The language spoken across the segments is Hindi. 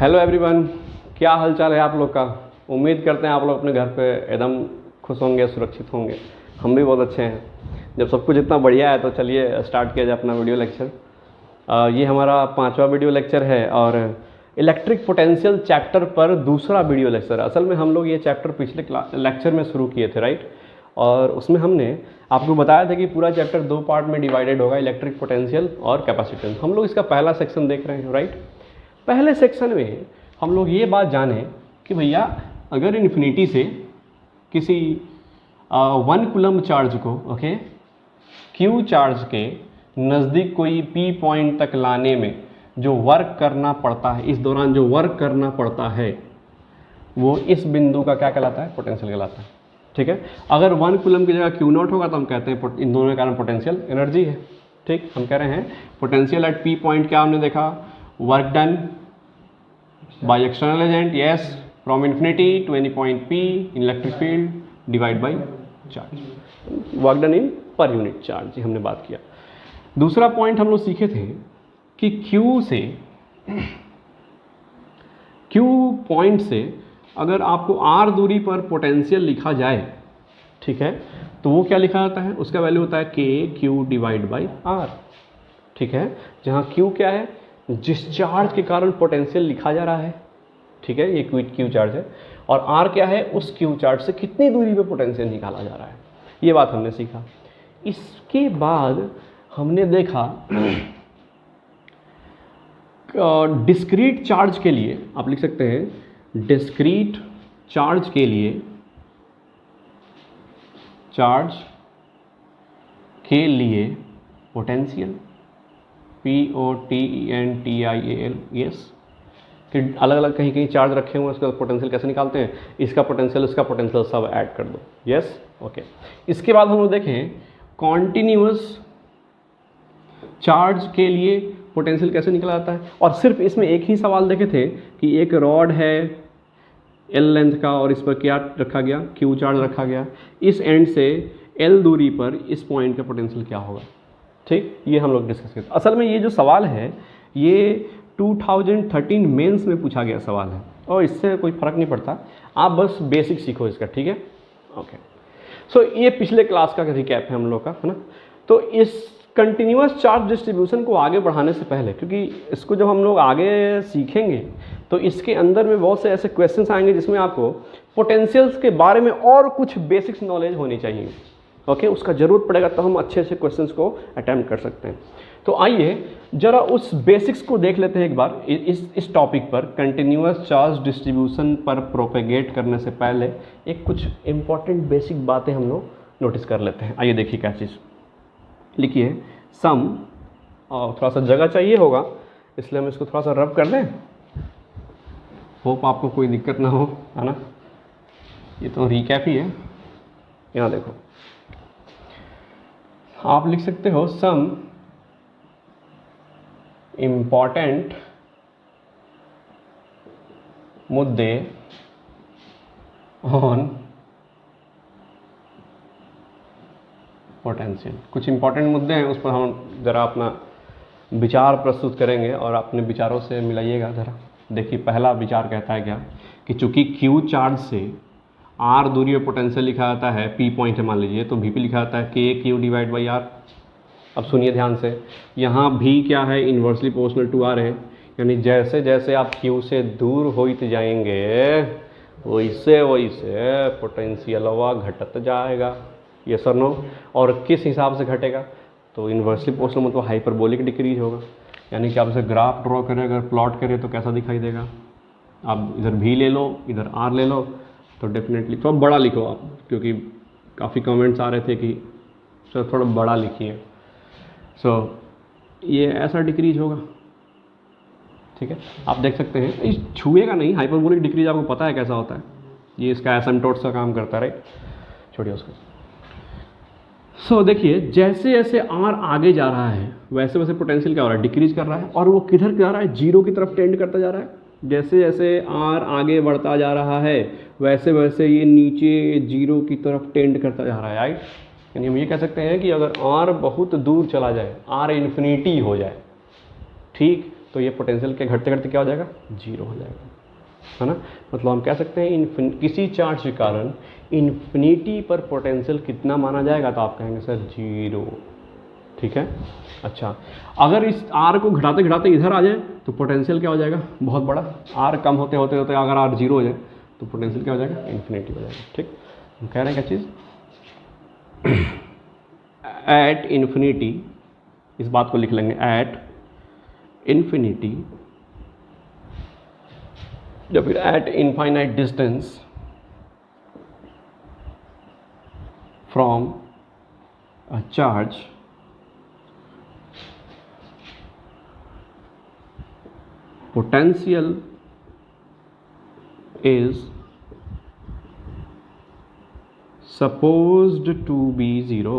हेलो एवरीवन, क्या हालचाल है आप लोग का। उम्मीद करते हैं आप लोग अपने घर पे एकदम खुश होंगे, सुरक्षित होंगे। हम भी बहुत अच्छे हैं। जब सब कुछ इतना बढ़िया है तो चलिए स्टार्ट किया जाए अपना वीडियो लेक्चर। ये हमारा 5वां वीडियो लेक्चर है और इलेक्ट्रिक पोटेंशियल चैप्टर पर दूसरा वीडियो लेक्चर। असल में हम लोग ये चैप्टर पिछले लेक्चर में शुरू किए थे, राइट। और उसमें हमने आपको बताया था कि पूरा चैप्टर 2 पार्ट में डिवाइडेड होगा, इलेक्ट्रिक पोटेंशियल और कैपेसिटेंस। हम लोग इसका पहला सेक्शन देख रहे हैं, राइट। पहले सेक्शन में हम लोग ये बात जाने कि भैया अगर इन्फिनिटी से किसी 1 कूलम चार्ज को क्यू चार्ज के नज़दीक कोई पी पॉइंट तक लाने में जो वर्क करना पड़ता है, इस दौरान जो वर्क करना पड़ता है वो इस बिंदु का क्या कहलाता है, पोटेंशियल कहलाता है। ठीक है। अगर 1 कूलम की जगह क्यू नॉट होगा तो हम कहते हैं इन दोनों के कारण पोटेंशियल एनर्जी है। ठीक, हम कह रहे हैं पोटेंशियल एट पी पॉइंट क्या हमने देखा, work done by external agent, yes, from infinity to any point P in electric field divide by charge, work done in per unit charge, हमने बात किया। दूसरा पॉइंट हम लोग सीखे थे कि क्यू पॉइंट से अगर आपको आर दूरी पर पोटेंशियल लिखा जाए, ठीक है, तो वो क्या लिखा जाता है, उसका वैल्यू होता है के क्यू डिवाइड बाई आर। ठीक है, जहाँ क्यू क्या है, जिस चार्ज के कारण पोटेंशियल लिखा जा रहा है, ठीक है, ये क्यू चार्ज है, और आर क्या है, उस क्यू चार्ज से कितनी दूरी पे पोटेंशियल निकाला जा रहा है। ये बात हमने सीखा। इसके बाद हमने देखा डिस्क्रीट चार्ज के लिए आप लिख सकते हैं, डिस्क्रीट चार्ज के लिए पोटेंशियल POTENTIAL, यस। फिर अलग अलग कहीं कहीं चार्ज रखे हुए हैं, उसका पोटेंशियल कैसे निकालते हैं, इसका पोटेंशियल उसका पोटेंशियल सब ऐड कर दो, यस, ओके। इसके बाद हम लोग देखें कॉन्टिन्यूअस चार्ज के लिए पोटेंशियल कैसे निकला जाता है। और सिर्फ इसमें एक ही सवाल देखे थे कि एक रॉड है L लेंथ का और इस पर क्या रखा गया, Q चार्ज रखा गया, इस एंड से L दूरी पर इस पॉइंट का पोटेंशियल क्या होगा। ठीक, ये हम लोग डिस्कस करते हैं। असल में ये जो सवाल है ये 2013 मेंस में पूछा गया सवाल है और इससे कोई फ़र्क नहीं पड़ता, आप बस बेसिक सीखो इसका, ठीक है, ओके। सो ये पिछले क्लास का रिकैप है हम लोग का, है ना। तो इस कंटिन्यूअस चार्ज डिस्ट्रीब्यूशन को आगे बढ़ाने से पहले, क्योंकि इसको जब हम लोग आगे सीखेंगे तो इसके अंदर में बहुत से ऐसे क्वेश्चंस आएंगे जिसमें आपको पोटेंशियल्स के बारे में और कुछ बेसिक्स नॉलेज होनी चाहिए, ओके। उसका ज़रूरत पड़ेगा तो हम अच्छे से क्वेश्चंस को अटेम्प्ट कर सकते हैं। तो आइए जरा उस बेसिक्स को देख लेते हैं एक बार। इस टॉपिक पर कंटिन्यूअस चार्ज डिस्ट्रीब्यूशन पर प्रोपेगेट करने से पहले एक कुछ इंपॉर्टेंट बेसिक बातें हम लोग नोटिस कर लेते हैं। आइए देखिए क्या चीज़ लिखिए, सम, और थोड़ा सा जगह चाहिए होगा इसलिए हम इसको थोड़ा सा रब कर दें, होप आपको कोई दिक्कत ना हो, है ना। ये तो रिकैप ही है। यहाँ देखो, आप लिख सकते हो सम इम्पॉर्टेंट मुद्दे ऑन पोटेंशियल। कुछ इंपॉर्टेंट मुद्दे हैं, उस पर हम ज़रा अपना विचार प्रस्तुत करेंगे और अपने विचारों से मिलाइएगा ज़रा। देखिए पहला विचार कहता है क्या कि चूंकि क्यू चार्ज से आर दूरी पर पोटेंशियल लिखा जाता है, पी पॉइंट है मान लीजिए, तो वी पी लिखा जाता है के क्यू डिवाइड बाई आर। अब सुनिए ध्यान से, यहाँ भी क्या है, इन्वर्सली प्रोपोर्शनल टू आर है, यानी जैसे जैसे आप क्यू से दूर होते जाएंगे वैसे वैसे पोटेंशियल घटत जाएगा, ये सर नो। और किस हिसाब से घटेगा, तो इन्वर्सली प्रोपोर्शनल मतलब हाइपरबोलिक डिक्रीज होगा, यानी कि आप इसे ग्राफ ड्रॉ करें, अगर प्लॉट करें तो कैसा दिखाई देगा। आप इधर भी ले लो, इधर आर ले लो, तो डेफिनेटली थोड़ा बड़ा लिखो आप, क्योंकि काफ़ी कमेंट्स आ रहे थे कि सर थोड़ा बड़ा लिखिए। सो ये ऐसा डिक्रीज होगा, ठीक है। आप देख सकते हैं, इस छुएगा नहीं, हाइपरबोलिक डिक्रीज आपको पता है कैसा होता है, ये इसका एसिम्पटोट्स का काम करता है, राइट। छोड़िए उसको। सो देखिए जैसे जैसे आर आगे जा रहा है वैसे वैसे पोटेंशियल क्या हो रहा है, डिक्रीज कर रहा है, और वो किधर जा रहा है, जीरो की तरफ टेंड करता जा रहा है। जैसे जैसे आर आगे बढ़ता जा रहा है वैसे वैसे ये नीचे जीरो की तरफ टेंड करता जा रहा है, राइट। यानी हम ये कह सकते हैं कि अगर आर बहुत दूर चला जाए, आर इन्फिनिटी हो जाए, ठीक, तो ये पोटेंशियल के घटते घटते क्या हो जाएगा, जीरो हो जाएगा, है ना। मतलब हम कह सकते हैं किसी चार्ज के कारण इन्फिनिटी पर पोटेंशियल कितना माना जाएगा, तो आप कहेंगे सर जीरो, ठीक है। अच्छा, अगर इस आर को घटाते घटाते इधर आ जाए तो पोटेंशियल क्या हो जाएगा, बहुत बड़ा, आर कम होते होते होते अगर आर जीरो हो जाए तो पोटेंशियल क्या हो जाएगा, इन्फिनिटी हो जाएगा, ठीक। हम कह रहे हैं क्या चीज़, एट इन्फिनिटी, इस बात को लिख लेंगे, एट इन्फिनिटी या फिर eight infinite distance from a charge potential is supposed to be zero,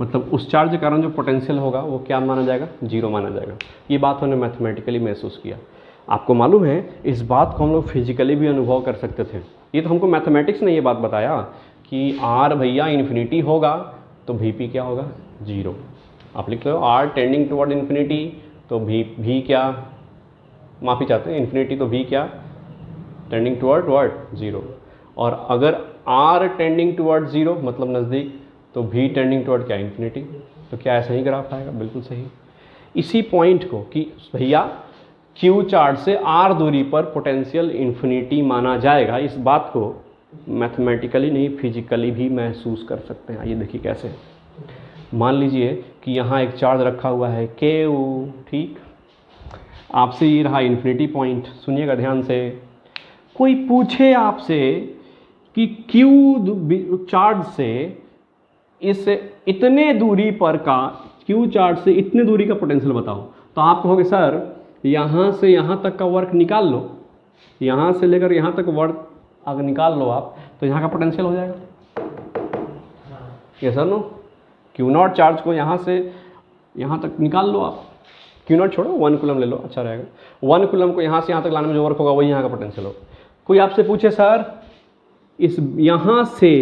मतलब उस चार्ज के कारण जो पोटेंशियल होगा वो क्या माना जाएगा, जीरो माना जाएगा। ये बात हमने मैथमेटिकली महसूस किया। आपको मालूम है इस बात को हम लोग फिजिकली भी अनुभव कर सकते थे। ये तो हमको मैथमेटिक्स ने ये बात बताया कि आर भैया इन्फिनिटी होगा तो वीपी क्या होगा, जीरो। आप लिख लो आर टेंडिंग टुवर्ड इन्फिनिटी, तो भी क्या, माफ़ी चाहते हैं, इन्फिनिटी तो भी क्या, टेंडिंग टुवर्ड वर्ड जीरो। और अगर आर टेंडिंग टुवर्ड जीरो मतलब नज़दीक, तो भी टेंडिंग टुवर्ड क्या, इन्फिनिटी। तो क्या ऐसा ही ग्राफ आएगा, बिल्कुल सही। इसी पॉइंट को कि भैया क्यू चार्ज से आर दूरी पर पोटेंशियल इन्फिनिटी माना जाएगा, इस बात को मैथमेटिकली नहीं फिजिकली भी महसूस कर सकते हैं। आइए देखिए कैसे। मान लीजिए कि यहाँ एक चार्ज रखा हुआ है Ku, ठीक। आपसे ये रहा इन्फिनिटी पॉइंट, सुनिएगा ध्यान से। कोई पूछे आपसे कि Q चार्ज से इस इतने दूरी पर का, Q चार्ज से इतने दूरी का पोटेंशियल बताओ, तो आप कहोगे सर यहाँ से यहाँ तक का वर्क निकाल लो, यहाँ से लेकर यहाँ तक वर्क अगर निकाल लो आप, तो यहाँ का पोटेंशियल हो जाएगा। ये sir no, Q naught charge को यहाँ से यहाँ तक निकाल लो आप, क्यू नॉट छोड़ो 1 कूलम ले लो, अच्छा रहेगा। 1 कूलम को यहाँ से यहाँ तक लाने में जो वर्क होगा वही यहाँ का पोटेंशियल होगा। कोई आपसे पूछे सर इस यहाँ से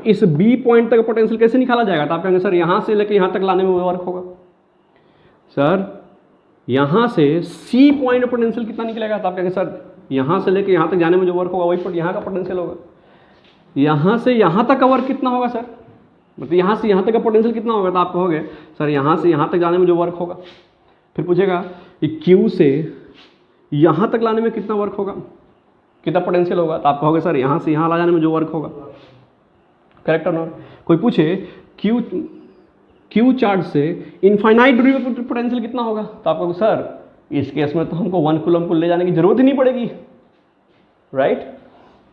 इस बी पॉइंट तक पोटेंशियल कैसे निकाला जाएगा, तो आप कहेंगे सर यहाँ से लेकर यहाँ तक लाने में वर्क होगा। सर यहाँ से सी पॉइंट पोटेंशियल कितना निकलेगा, तो आप कहेंगे सर यहाँ से लेकर यहाँ तक जाने में जो वर्क होगा वही पर यहाँ का पोटेंशियल होगा। यहाँ से यहाँ तक का वर्क कितना होगा सर, मतलब यहाँ से यहाँ तक का पोटेंशियल कितना होगा, तो आप कहोगे सर यहाँ से यहाँ तक जाने में जो वर्क होगा। फिर पूछेगा कि क्यू से यहाँ तक लाने में कितना वर्क होगा, कितना पोटेंशियल होगा, तो आप कहोगे सर यहाँ से यहाँ ला जाने में जो वर्क होगा। करेक्ट और नॉट। कोई पूछे क्यू चार्ज से इनफाइनाइट दूरी पर पोटेंशियल कितना होगा, तो आप कहोगे सर इस केस में तो हमको 1 कूलम को ले जाने की जरूरत ही नहीं पड़ेगी, राइट।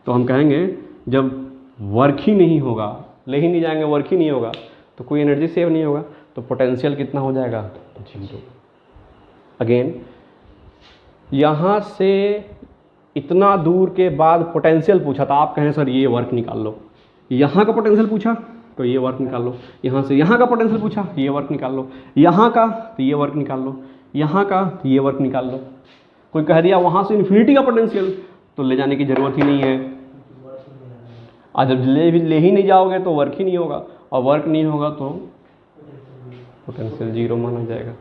तो हम कहेंगे जब वर्क ही नहीं होगा, ले ही नहीं जाएंगे, वर्क ही नहीं होगा, तो कोई एनर्जी सेव नहीं होगा, तो पोटेंशियल कितना हो जाएगा, जीरो। अगेन यहाँ से इतना दूर के बाद पोटेंशियल पूछा था, आप कहें सर ये वर्क निकाल लो। यहाँ का पोटेंशियल पूछा तो ये वर्क निकाल लो, यहाँ से यहाँ का पोटेंशियल पूछा ये वर्क निकाल लो, यहाँ का तो ये वर्क निकाल लो, यहाँ का तो ये वर्क निकाल लो। कोई कह दिया वहाँ से इन्फिनिटी का पोटेंशियल, तो ले जाने की जरूरत ही नहीं है। आज जब ले ही नहीं जाओगे तो वर्क ही नहीं होगा, और वर्क नहीं होगा तो पोटेंशियल जीरो माना जाएगा,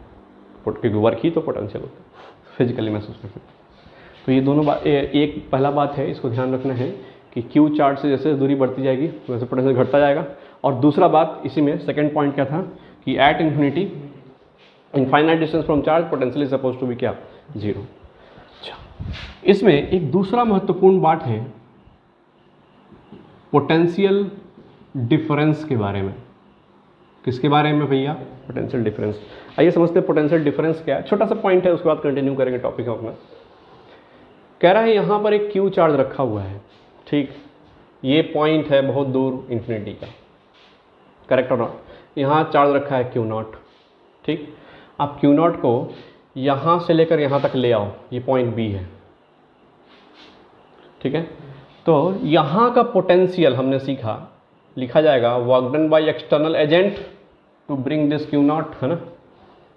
क्योंकि वर्क ही तो पोटेंशियल होता है, फिजिकली महसूस कर सकते हैं। तो ये दोनों बात, एक पहला बात है, इसको ध्यान रखना है कि क्यू चार्ज से जैसे दूरी बढ़ती जाएगी वैसे पोटेंशियल घटता जाएगा। और दूसरा बात इसी में सेकेंड पॉइंट क्या था कि at infinity infinite distance from charge potential is suppose to be क्या, जीरो। अच्छा, इसमें एक दूसरा महत्वपूर्ण बात है पोटेंशियल डिफरेंस के बारे में। किसके बारे में भैया, पोटेंशियल डिफरेंस। आइए समझते हैं पोटेंशियल डिफरेंस क्या है। छोटा सा पॉइंट है, उसके बाद कंटिन्यू करेंगे टॉपिक अपना। कह रहा है यहाँ पर एक क्यू चार्ज रखा हुआ है, ठीक। ये पॉइंट है बहुत दूर इन्फिनिटी का, करेक्ट और नॉट। यहाँ चार्ज रखा है क्यू नॉट, ठीक। आप क्यू नॉट को यहाँ से लेकर यहाँ तक ले आओ, ये पॉइंट बी है, ठीक है। तो यहाँ का पोटेंशियल हमने सीखा, लिखा जाएगा work done by external agent to bring this Q naught, है ना,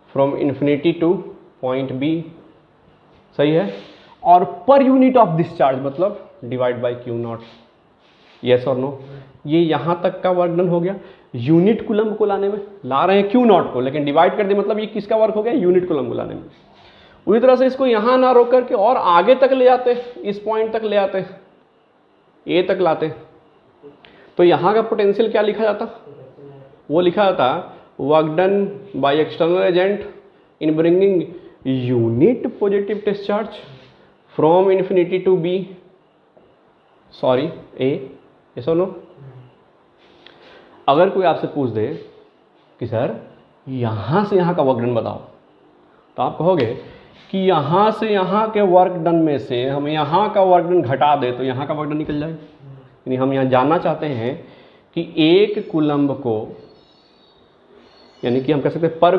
from infinity to point B, सही है। और पर यूनिट ऑफ दिस चार्ज मतलब divide by Q naught, yes और नो। ये यहाँ तक का वर्क डन हो गया। यूनिट कूलम्ब को लाने में, ला रहे हैं क्यू नॉट को, लेकिन डिवाइड कर दिए, मतलब ये किसका वर्क हो गया, यूनिट कूलम्ब को लाने में। उसी तरह से इसको यहाँ ना रोक करके और आगे तक ले आते, इस पॉइंट तक ले आते, ए तक लाते, तो यहाँ का पोटेंशियल क्या लिखा जाता, वो लिखा जाता work done by external agent in bringing unit positive test charge from infinity to B, sorry A, ऐसा नो। अगर कोई आपसे पूछ दे कि सर यहाँ से यहाँ का वर्क डन बताओ, तो आप कहोगे कि यहाँ से यहाँ के वर्क डन में से हम यहाँ का वर्क डन घटा दे तो यहाँ का वर्क डन निकल जाए। यानी हम यहाँ जानना चाहते हैं कि एक कूलम्ब को, यानी कि हम कह सकते हैं पर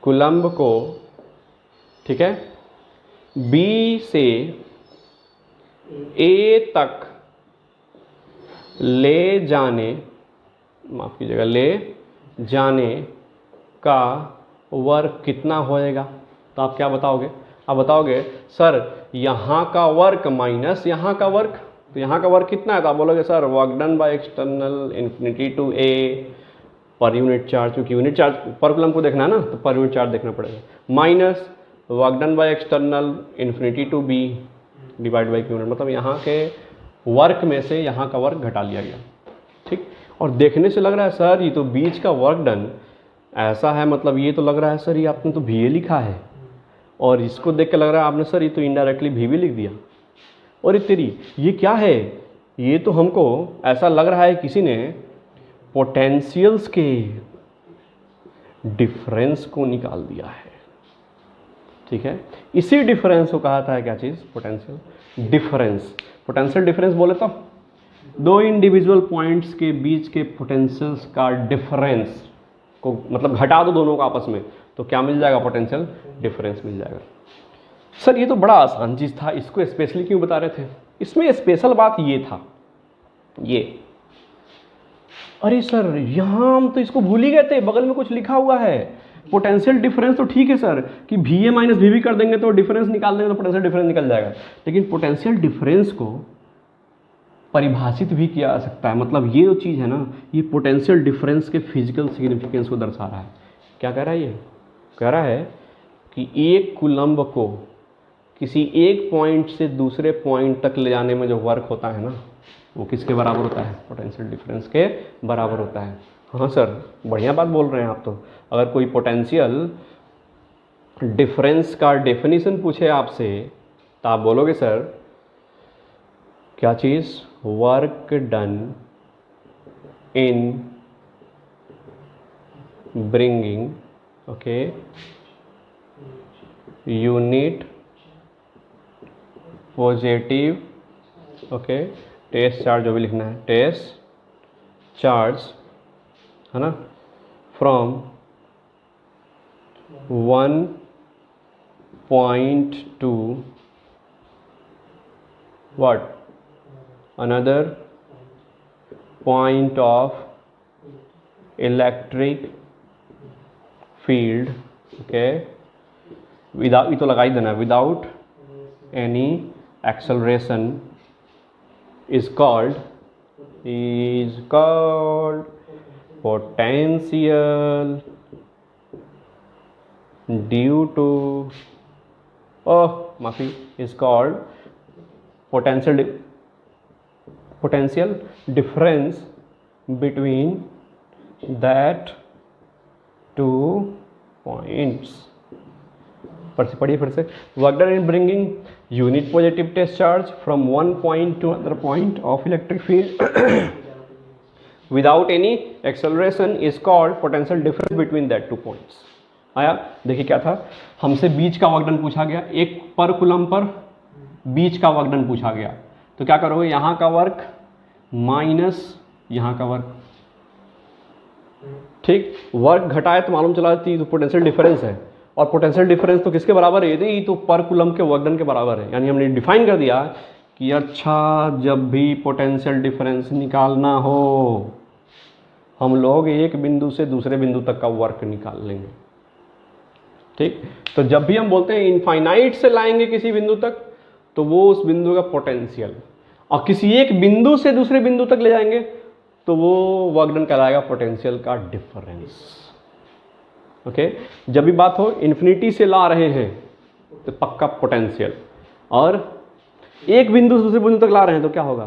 कूलम्ब को, ठीक है, बी से ए तक ले जाने, माफ कीजिएगा, ले जाने का वर्क कितना होएगा। तो आप क्या बताओगे, आप बताओगे सर यहाँ का वर्क माइनस यहाँ का वर्क, तो यहाँ का वर्क कितना है, तो आप बोलोगे sir work done by external infinity to A per unit charge, क्योंकि यूनिट चार्ज पर कूलम्ब को देखना है ना, तो पर यूनिट चार्ज देखना पड़ेगा, minus work done by external infinity to B divide by Q naught, मतलब यहाँ के वर्क में से यहाँ का वर्क घटा लिया गया, ठीक। और देखने से लग रहा है सर ये तो बीच का वर्क डन ऐसा है, मतलब ये तो लग रहा है सर ये आपने तो भी लिखा है, और इसको देख के लग रहा है आपने सर ये तो इनडायरेक्टली भी लिख दिया, और ये तेरी ये क्या है, ये तो हमको ऐसा लग रहा है किसी ने पोटेंशियल्स के डिफरेंस को निकाल दिया है, ठीक है। इसी डिफरेंस को कहा था क्या चीज़, पोटेंशियल डिफरेंस। पोटेंशियल डिफरेंस बोले तो दो इंडिविजुअल पॉइंट्स के बीच के पोटेंशियल्स का डिफरेंस को, मतलब घटा दो दोनों को आपस में, तो क्या मिल जाएगा, पोटेंशियल डिफरेंस मिल जाएगा। सर ये तो बड़ा आसान चीज़ था, इसको स्पेशली क्यों बता रहे थे, इसमें स्पेशल बात ये था, ये अरे सर यहाँ हम तो इसको भूल ही गए थे, बगल में कुछ लिखा हुआ है पोटेंशियल डिफरेंस, तो ठीक है सर कि वी ए माइनस वी कर देंगे तो डिफरेंस निकाल देंगे तो पोटेंशियल डिफरेंस निकल जाएगा, लेकिन पोटेंशियल डिफरेंस को परिभाषित भी किया जा सकता है, मतलब ये जो चीज़ है ना, ये पोटेंशियल डिफरेंस के फिजिकल सिग्निफिकेंस को दर्शा रहा है। क्या कह रहा है, ये कह रहा है कि एक कूलम्ब को किसी एक पॉइंट से दूसरे पॉइंट तक ले जाने में जो वर्क होता है ना, वो किसके बराबर होता है, पोटेंशियल डिफरेंस के बराबर होता है। हाँ सर बढ़िया बात बोल रहे हैं आप। तो अगर कोई पोटेंशियल डिफरेंस का डेफिनेशन पूछे आपसे तो आप बोलोगे सर क्या चीज़, work done in bringing, okay, unit positive, okay, test charge जो भी लिखना है, टेस्ट चार्ज है ना, from 1 point to what, another point of electric field, okay, without, ये तो लगा ही देना, without any acceleration is called potential due to, माफी, is called potential difference between that two points। पढ़िए फिर से, work done in bringing unit positive test charge from one point to another point of electric field without any acceleration is called potential difference between that two points। आया, देखिए क्या था, हमसे बीच का वर्क डन पूछा गया, एक पर कूलम्ब पर बीच का वर्क डन पूछा गया, तो क्या करोगे, यहाँ का वर्क माइनस यहाँ का वर्क, ठीक, वर्क घटाए तो मालूम चला तो पोटेंशियल डिफरेंस है, और पोटेंशियल डिफरेंस तो किसके बराबर है, ये तो पर कूलम्ब के वर्क डन के बराबर है। यानी हमने डिफाइन कर दिया कि अच्छा जब भी पोटेंशियल डिफरेंस निकालना हो हम लोग एक बिंदु से दूसरे बिंदु तक का वर्क निकाल लेंगे, ठीक। तो जब भी हम बोलते हैं इनफाइनाइट से लाएंगे किसी बिंदु तक, तो वो उस बिंदु का पोटेंशियल, और किसी एक बिंदु से दूसरे बिंदु तक ले जाएंगे तो वो वर्क डन कहलाएगा पोटेंशियल का डिफरेंस। ओके, जब भी बात हो इन्फिनिटी से ला रहे हैं तो पक्का पोटेंशियल, और एक बिंदु से दूसरे बिंदु तक ला रहे हैं तो क्या होगा,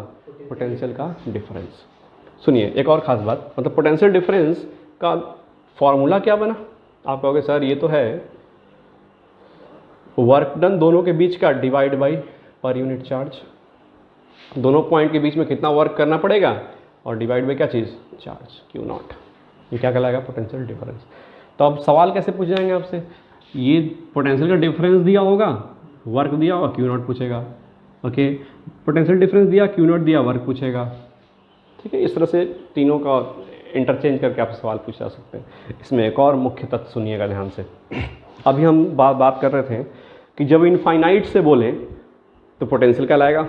पोटेंशियल का डिफरेंस। सुनिए एक और ख़ास बात, मतलब पोटेंशियल डिफरेंस का फॉर्मूला क्या बना। आप कहोगे सर ये तो है वर्क डन दोनों के बीच का डिवाइड बाई पर यूनिट चार्ज, दोनों पॉइंट के बीच में कितना वर्क करना पड़ेगा और डिवाइड बाई क्या चीज़, चार्ज Q नॉट। ये क्या कहलाएगा, पोटेंशियल डिफरेंस। तो अब सवाल कैसे पूछ जाएंगे आपसे, ये पोटेंशियल का डिफरेंस दिया होगा, वर्क दिया होगा, Q नॉट पूछेगा। ओके, पोटेंशियल डिफरेंस दिया, Q नॉट दिया, वर्क पूछेगा। ठीक है, इस तरह से तीनों का इंटरचेंज करके आप सवाल पूछ जा सकते हैं। इसमें एक और मुख्य तथ्य सुनिएगा ध्यान से। अभी हम बात कर रहे थे कि जब इनफाइनाइट से बोले तो पोटेंशियल कहलाएगा,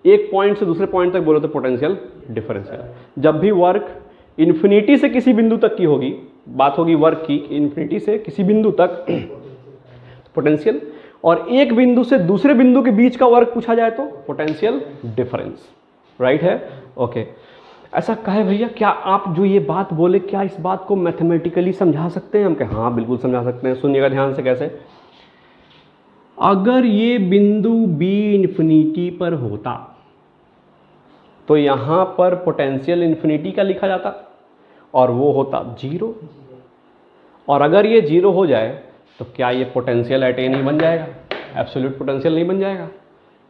एक पॉइंट से दूसरे पॉइंट तक बोले तो पोटेंशियल डिफरेंस है। जब भी वर्क इन्फिनिटी से किसी बिंदु तक की होगी, बात होगी वर्क की इन्फिनिटी से किसी बिंदु तक पोटेंशियल, और एक बिंदु से दूसरे बिंदु के बीच का वर्क पूछा जाए तो पोटेंशियल डिफरेंस। राइट है, ओके। ऐसा कहे भैया, क्या आप जो ये बात बोले क्या इस बात को मैथमेटिकली समझा सकते हैं? हम कहें हाँ बिल्कुल समझा सकते हैं। सुनिएगा ध्यान से कैसे। अगर ये बिंदु B इन्फिनिटी पर होता तो यहां पर पोटेंशियल इन्फिनिटी का लिखा जाता और वो होता 0, और अगर ये 0 हो जाए तो क्या ये पोटेंशियल एट ए नहीं बन जाएगा, एब्सोल्यूट पोटेंशियल नहीं बन जाएगा।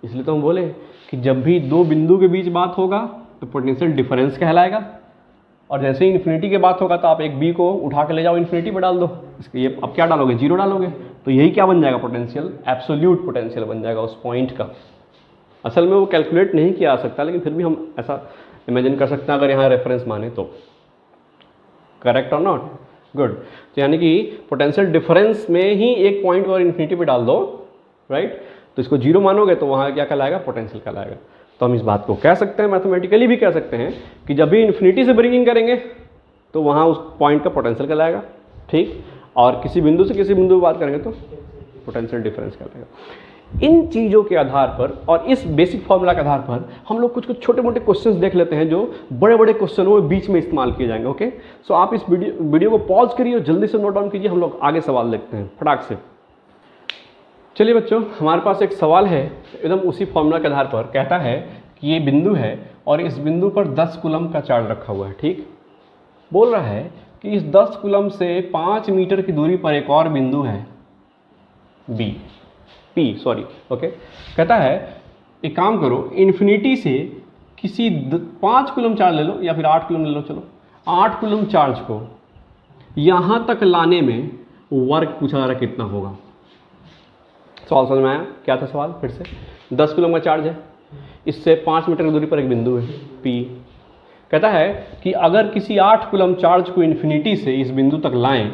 इसलिए तो हम बोले कि जब भी दो बिंदु के बीच बात होगा तो पोटेंशियल डिफरेंस कहलाएगा, और जैसे ही इन्फिनिटी की बात होगा तो आप एक बी को उठा के ले जाओ, इन्फिनिटी पर डाल दो, इसके ये अब क्या डालोगे, 0 डालोगे, तो यही क्या बन जाएगा, पोटेंशियल, एब्सोल्यूट पोटेंशियल बन जाएगा उस पॉइंट का। असल में वो कैलकुलेट नहीं किया जा सकता, लेकिन फिर भी हम ऐसा इमेजिन कर सकते हैं अगर यहाँ रेफरेंस माने तो। करेक्ट और नॉट, गुड। तो यानी कि पोटेंशियल डिफरेंस में ही एक पॉइंट और इन्फिनिटी पे डाल दो, राइट, तो इसको 0 मानोगे तो वहाँ क्या कहलाएगा, पोटेंशियल कहलाएगा। तो हम इस बात को कह सकते हैं, मैथमेटिकली भी कह सकते हैं कि जब भी इन्फिनिटी से ब्रिंगिंग करेंगे तो वहाँ उस पॉइंट का पोटेंशियल कहलाएगा, ठीक, और किसी बिंदु से किसी बिंदु पर बात करेंगे तो पोटेंशियल डिफरेंस कहलाएगा। इन चीज़ों के आधार पर और इस बेसिक फॉर्मूला के आधार पर हम लोग कुछ कुछ छोटे मोटे क्वेश्चंस देख लेते हैं जो बड़े बड़े क्वेश्चनों में बीच में इस्तेमाल किए जाएंगे। ओके, सो आप इस वीडियो को पॉज करिए और जल्दी से नोट डाउन कीजिए, हम लोग आगे सवाल देखते हैं फटाक से। चलिए बच्चों, हमारे पास एक सवाल है एकदम उसी फॉर्मूला के आधार पर। कहता है कि ये बिंदु है और इस बिंदु पर 10 कूलम का चार्ज रखा हुआ है, ठीक। बोल रहा है कि इस 10 कूलम से 5 मीटर की दूरी पर एक और बिंदु है P, सॉरी, ओके। कहता है एक काम करो, इन्फिनिटी से किसी 5 कूलम चार्ज ले लो या फिर 8 कूलम ले लो, चलो 8 कूलम चार्ज को यहाँ तक लाने में वर्क पूछा जा रहा है कितना होगा। सवाल समझ में आया? क्या था सवाल? फिर से 10 कूलम का चार्ज है, इससे 5 मीटर की दूरी पर एक बिंदु है P। कहता है कि अगर किसी 8 कूलम चार्ज को इन्फिनिटी से इस बिंदु तक लाएं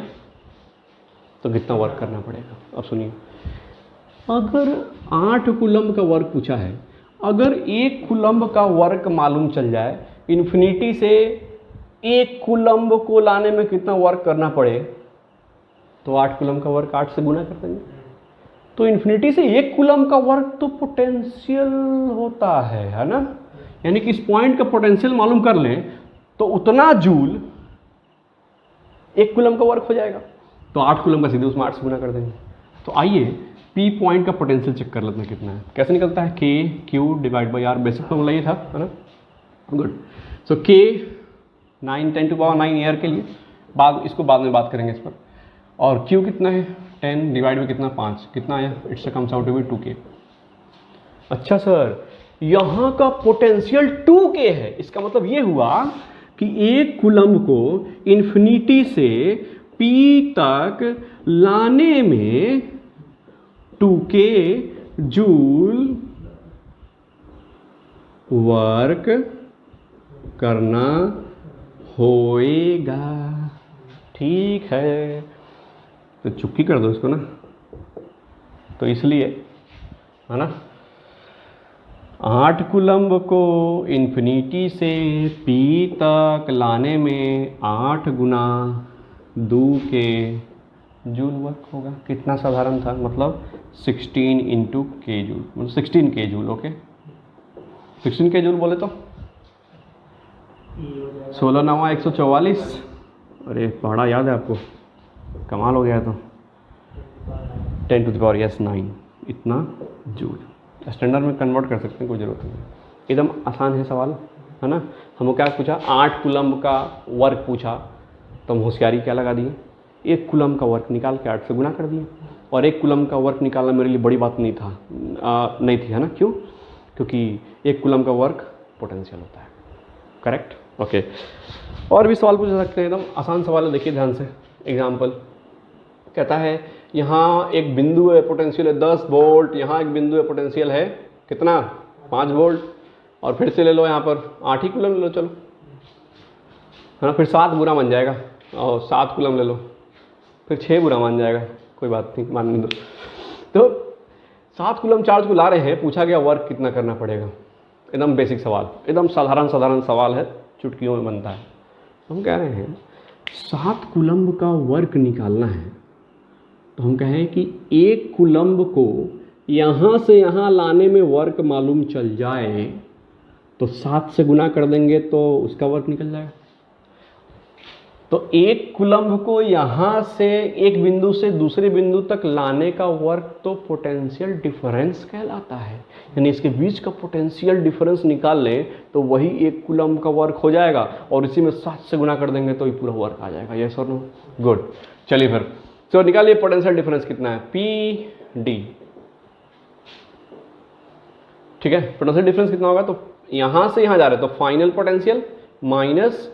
तो कितना वर्क करना पड़ेगा। अब सुनिए, अगर 8 कूलम का वर्क पूछा है, अगर 1 कूलम का वर्क मालूम चल जाए, इन्फिनिटी से 1 कूलम को लाने में कितना वर्क करना पड़े, तो 8 कूलम का वर्क 8 से गुना कर देंगे, तो इन्फिनिटी से 1 कूलम का वर्क तो पोटेंशियल होता है ना। यानी कि इस पॉइंट का पोटेंशियल मालूम कर लें तो उतना जूल 1 कूलम का वर्क हो जाएगा, तो 8 कूलम का सीधे उसमें 8 से गुना कर देंगे। तो आइए P पॉइंट का पोटेंशियल चेक कर लेते हैं कितना है। कैसे निकलता है, K Q divide by R, basic formula ये था, है ना, good. So K 9 10 to power 9 ईयर के लिए, इसको बाद में बात करेंगे इस पर। और Q कितना है, 10 डिवाइड बाई कितना, 5, कितना आया, it's comes out to be 2K। अच्छा सर, यहाँ का पोटेंशियल 2K है, इसका मतलब ये हुआ कि 1 कूलम को इन्फिनिटी से P तक लाने में 2K जूल वर्क करना होएगा, ठीक है। तो चुप्पी कर दो इसको ना, तो इसलिए है ना, 8 कूलम को इन्फिनिटी से P तक लाने में 8 गुना 2K जूल वर्क होगा। कितना साधारण था, मतलब 16 इंटू K जूल, मतलब 16K जूल, ओके। 16 के जूल बोले तो 16 9 144। अरे पढ़ा याद है आपको, कमाल हो गया। तो 10⁻⁹ इतना जूल। स्टैंडर्ड में कन्वर्ट कर सकते हैं, कोई ज़रूरत नहीं। एकदम आसान है सवाल, है ना। हमको क्या पूछा, 8 कूलम्ब का वर्क पूछा, तो हम होशियारी क्या लगा दिए, 1 कूलम्ब का वर्क निकाल के 8 से गुना कर दिए। और 1 कूलम्ब का वर्क निकालना मेरे लिए बड़ी बात नहीं था, नहीं थी, है ना। क्यों? क्योंकि 1 कूलम्ब का वर्क पोटेंशियल होता है। Correct, okay. और भी सवाल पूछ सकते हैं, एकदम आसान सवाल है, देखिए ध्यान से। एग्जाम्पल कहता है यहाँ एक बिंदु है, पोटेंशियल है 10 वोल्ट, यहाँ एक बिंदु है, पोटेंशियल है कितना, 5 वोल्ट। और फिर से ले लो यहाँ पर 8 ही कूलम्ब ले लो, चलो, है ना। फिर 7 बुरा मान जाएगा, और 7 कूलम्ब ले लो, फिर 6 बुरा मान जाएगा, कोई बात नहीं, मानने दो। तो 7 कूलम्ब चार्ज को ला रहे हैं, पूछा गया वर्क कितना करना पड़ेगा। एकदम बेसिक सवाल, एकदम साधारण सवाल है, चुटकियों में बनता है। हम कह रहे हैं 7 कूलम्ब का वर्क निकालना है, तो हम कहें कि 1 कूलम्ब को यहाँ से यहाँ लाने में वर्क मालूम चल जाए, तो 7 से गुना कर देंगे तो उसका वर्क निकल जाएगा। तो 1 कूलम्ब को यहाँ से एक बिंदु से दूसरे बिंदु तक लाने का वर्क तो पोटेंशियल डिफरेंस कहलाता है। यानी इसके बीच का पोटेंशियल डिफरेंस निकाल लें तो वही 1 कूलम्ब का वर्क हो जाएगा, और इसी में 7 से गुना कर देंगे तो ये पूरा वर्क आ जाएगा। यस और नो? गुड। चलिए फिर तो निकालिए पोटेंशियल डिफरेंस कितना है, PD। ठीक है, पोटेंशियल डिफरेंस कितना होगा, तो यहाँ से यहाँ जा रहे हैं तो final potential minus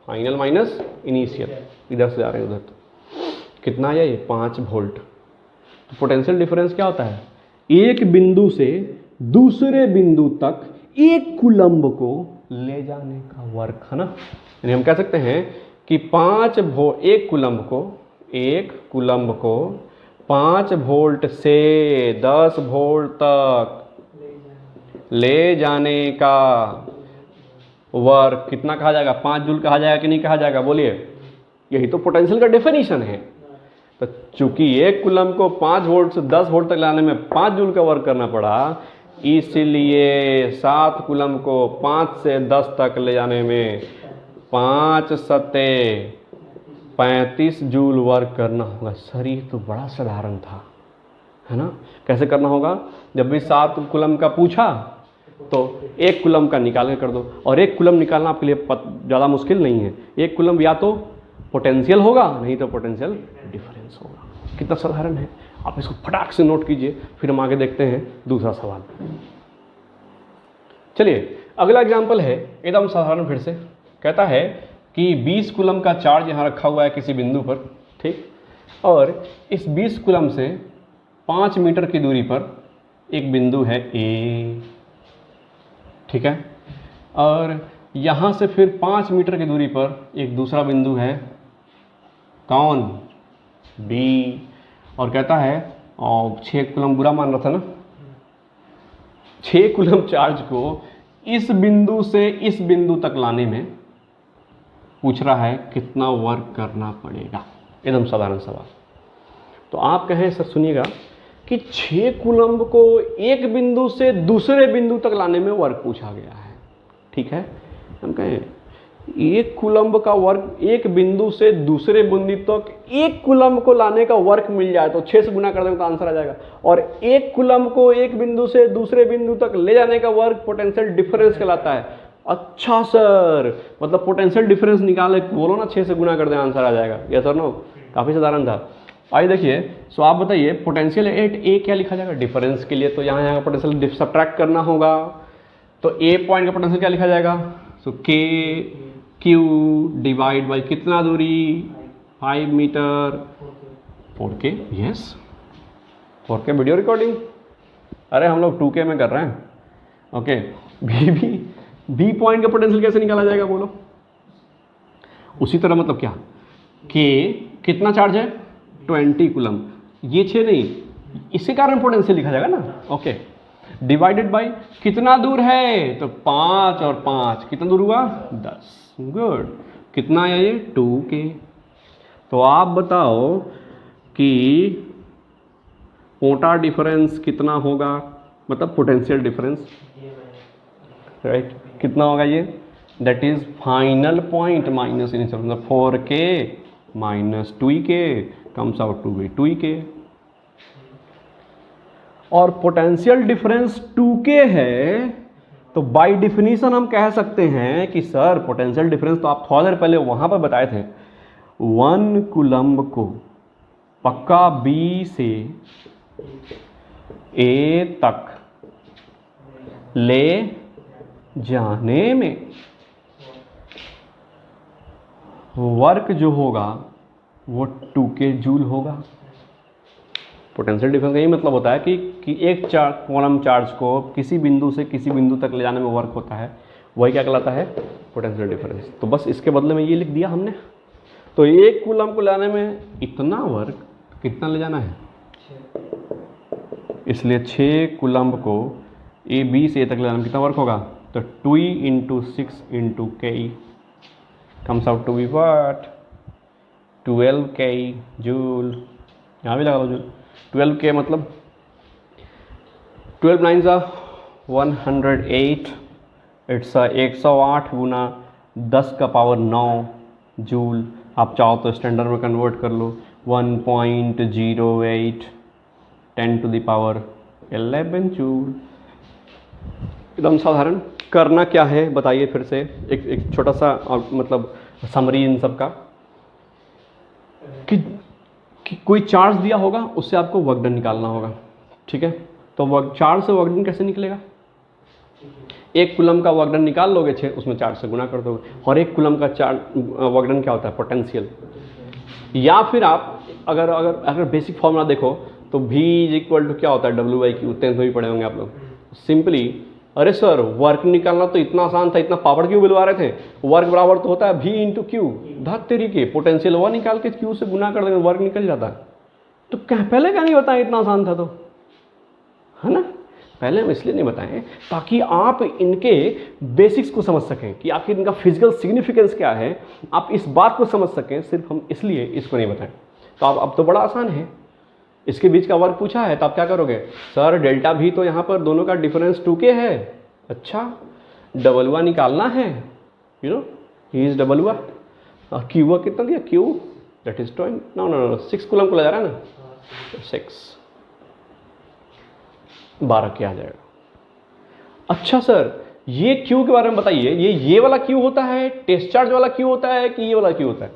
final minus initial, इधर से जा रहे हैं उधर, तो कितना है ये 5 वोल्ट। तो पोटेंशियल डिफरेंस क्या होता है, एक बिंदु से दूसरे बिंदु तक 1 कूलम्ब को ले जाने का वर्क, है ना। यानी हम कह सकते हैं कि 1 कूलम्ब को 5 वोल्ट से 10 वोल्ट तक ले जाने का वर्क कितना कहा जाएगा, 5 जूल कहा जाएगा कि नहीं कहा जाएगा, बोलिए। यही तो पोटेंशियल का डेफिनेशन है। तो चूंकि 1 कूलम्ब को 5 वोल्ट से 10 वोल्ट तक लाने में 5 जूल का वर्क करना पड़ा, इसलिए 7 कूलम्ब को 5 से 10 तक ले जाने में 5 सत्ते 35 जूल वर्क करना होगा। सर ये तो बड़ा साधारण था, है ना। कैसे करना होगा, जब भी 7 कूलम्ब का पूछा तो 1 कूलम्ब का निकाल के कर दो। और 1 कूलम्ब निकालना आपके लिए ज़्यादा मुश्किल नहीं है। 1 कूलम्ब या तो पोटेंशियल होगा, नहीं तो पोटेंशियल डिफरेंस होगा। कितना साधारण है, आप इसको फटाक से नोट कीजिए। फिर हम आगे देखते हैं दूसरा सवाल। चलिए अगला एग्जाम्पल है एकदम साधारण, फिर से कहता है कि 20 कूलम्ब का चार्ज यहाँ रखा हुआ है किसी बिंदु पर, ठीक। और इस 20 कूलम्ब से 5 मीटर की दूरी पर एक बिंदु है A, ठीक है। और यहाँ से फिर 5 मीटर की दूरी पर एक दूसरा बिंदु है, कौन, B। और कहता है 6 कूलम्ब बुरा मान रहा था ना, 6 कूलम्ब चार्ज को इस बिंदु से इस बिंदु तक लाने में पूछ रहा है कितना वर्क करना पड़ेगा। एकदम साधारण सवाल। तो आप कहें सर सुनिएगा कि 6 कूलम्ब को एक बिंदु से दूसरे बिंदु तक लाने में वर्क पूछा गया है, ठीक है। हम कहें 1 कूलम्ब का वर्क एक बिंदु से दूसरे बिंदु तक 1 कूलम्ब को लाने का वर्क मिल जाए तो 6 से गुना कर देंगे तो आंसर आ जाएगा। और 1 कूलम्ब को एक बिंदु से दूसरे बिंदु तक ले जाने का वर्क पोटेंशियल डिफरेंस कहलाता है। अच्छा सर, मतलब पोटेंशियल डिफरेंस निकाले, बोलो ना 6 से गुना कर दें आंसर आ जाएगा। यस और नो? काफ़ी साधारण था। आइए देखिए, सो आप बताइए पोटेंशियल एट ए क्या लिखा जाएगा डिफरेंस के लिए, तो यहाँ का पोटेंशियल सब्ट्रैक्ट करना होगा, तो ए पॉइंट का पोटेंशियल क्या लिखा जाएगा, सो के क्यू डिवाइड बाई कितना दूरी 5 metre 4K। Yes 4K video recording, अरे हम लोग 2K में कर रहे हैं। ओके, बी पॉइंट का पोटेंशियल कैसे निकाला जाएगा बोलो। उसी तरह मतलब क्या, के कितना चार्ज है 20 कूलम्ब, ये 6 नहीं, इसी कारण पोटेंशियल लिखा जाएगा ना। ओके, डिवाइडेड बाय कितना दूर है, तो 5 और 5 कितना दूर हुआ 10। गुड, कितना आया ये 2K। तो आप बताओ कि मोटा डिफरेंस कितना होगा, मतलब पोटेंशियल डिफरेंस राइट। कितना होगा ये, that is final point minus initial, मतलब 4k minus 2k comes out to be 2k। और पोटेंशियल डिफरेंस 2k है, तो बाय डिफिनीशन हम कह सकते हैं कि सर पोटेंशियल डिफरेंस तो आप थोड़ा देर पहले वहां पर बताए थे, 1 कूलम्ब को पक्का B से A तक ले जाने में वर्क जो होगा वो 2k जूल होगा। पोटेंशियल डिफरेंस का यही मतलब होता है कि एक कॉलम चार्ज को किसी बिंदु से किसी बिंदु तक ले जाने में वर्क होता है, वही क्या कहलाता है, पोटेंशियल डिफरेंस। तो बस इसके बदले में ये लिख दिया हमने। तो एक कूलम को लाने में इतना वर्क कितना ले जाना है, इसलिए 6 कूलम्ब को B से A तक ले जाने में कितना वर्क होगा, तो 2 × 6 × K comes out to be what, 12k joule. यहाँ भी लगा लो जूल। 12k मतलब 12 9 108, इट्स 108 गुना 10 का पावर 9 जूल। आप चाहो तो स्टैंडर्ड में कन्वर्ट कर लो, 1.08 10 टू द पावर 11 जूल। एकदम साधारण। करना क्या है बताइए फिर से, एक छोटा सा मतलब समरी इन सब का, कि कोई चार्ज दिया होगा, उससे आपको वर्क डन निकालना होगा, ठीक है। तो चार्ज से वर्क डन कैसे निकलेगा, 1 कूलम का वर्क डन निकाल लोगे 6, उसमें 4 से गुना कर दोगे, और 1 कूलम का वर्क डन क्या होता है, पोटेंशियल। या फिर आप अगर बेसिक फॉर्मूला देखो तो V = क्या होता है, W/Q, 10th में भी पढ़े होंगे आप लोग। सिंपली, अरे सर वर्क निकालना तो इतना आसान था, इतना पापड़ क्यों बिलवा रहे थे, वर्क बराबर तो होता है V × Q। धत तेरी के, पोटेंशियल वो निकाल के Q से गुना कर देंगे, वर्क निकल जाता है। तो पहले क्या नहीं बताया इतना आसान था, तो है ना, पहले हम इसलिए नहीं बताएं ताकि आप इनके बेसिक्स को समझ सकें कि आखिर इनका फिजिकल सिग्निफिकेंस क्या है, आप इस बात को समझ सकें, सिर्फ हम इसलिए इसको नहीं बताएं। तो अब तो बड़ा आसान है, इसके बीच का वर्क पूछा है तो आप क्या करोगे, सर डेल्टा भी तो यहाँ पर दोनों का डिफरेंस 2k है, अच्छा डबलुआ निकालना है, यू नो ही इज डबलुआ, और क्यूआ कितना दिया, क्यू दैट इज 6 कूलम को ले जा रहा है ना, 6 12 क्या आ जाएगा। अच्छा सर ये क्यू के बारे में बताइए, ये वाला क्यू होता है, टेस्ट चार्ज वाला क्यू होता है, कि ये वाला क्यू होता है,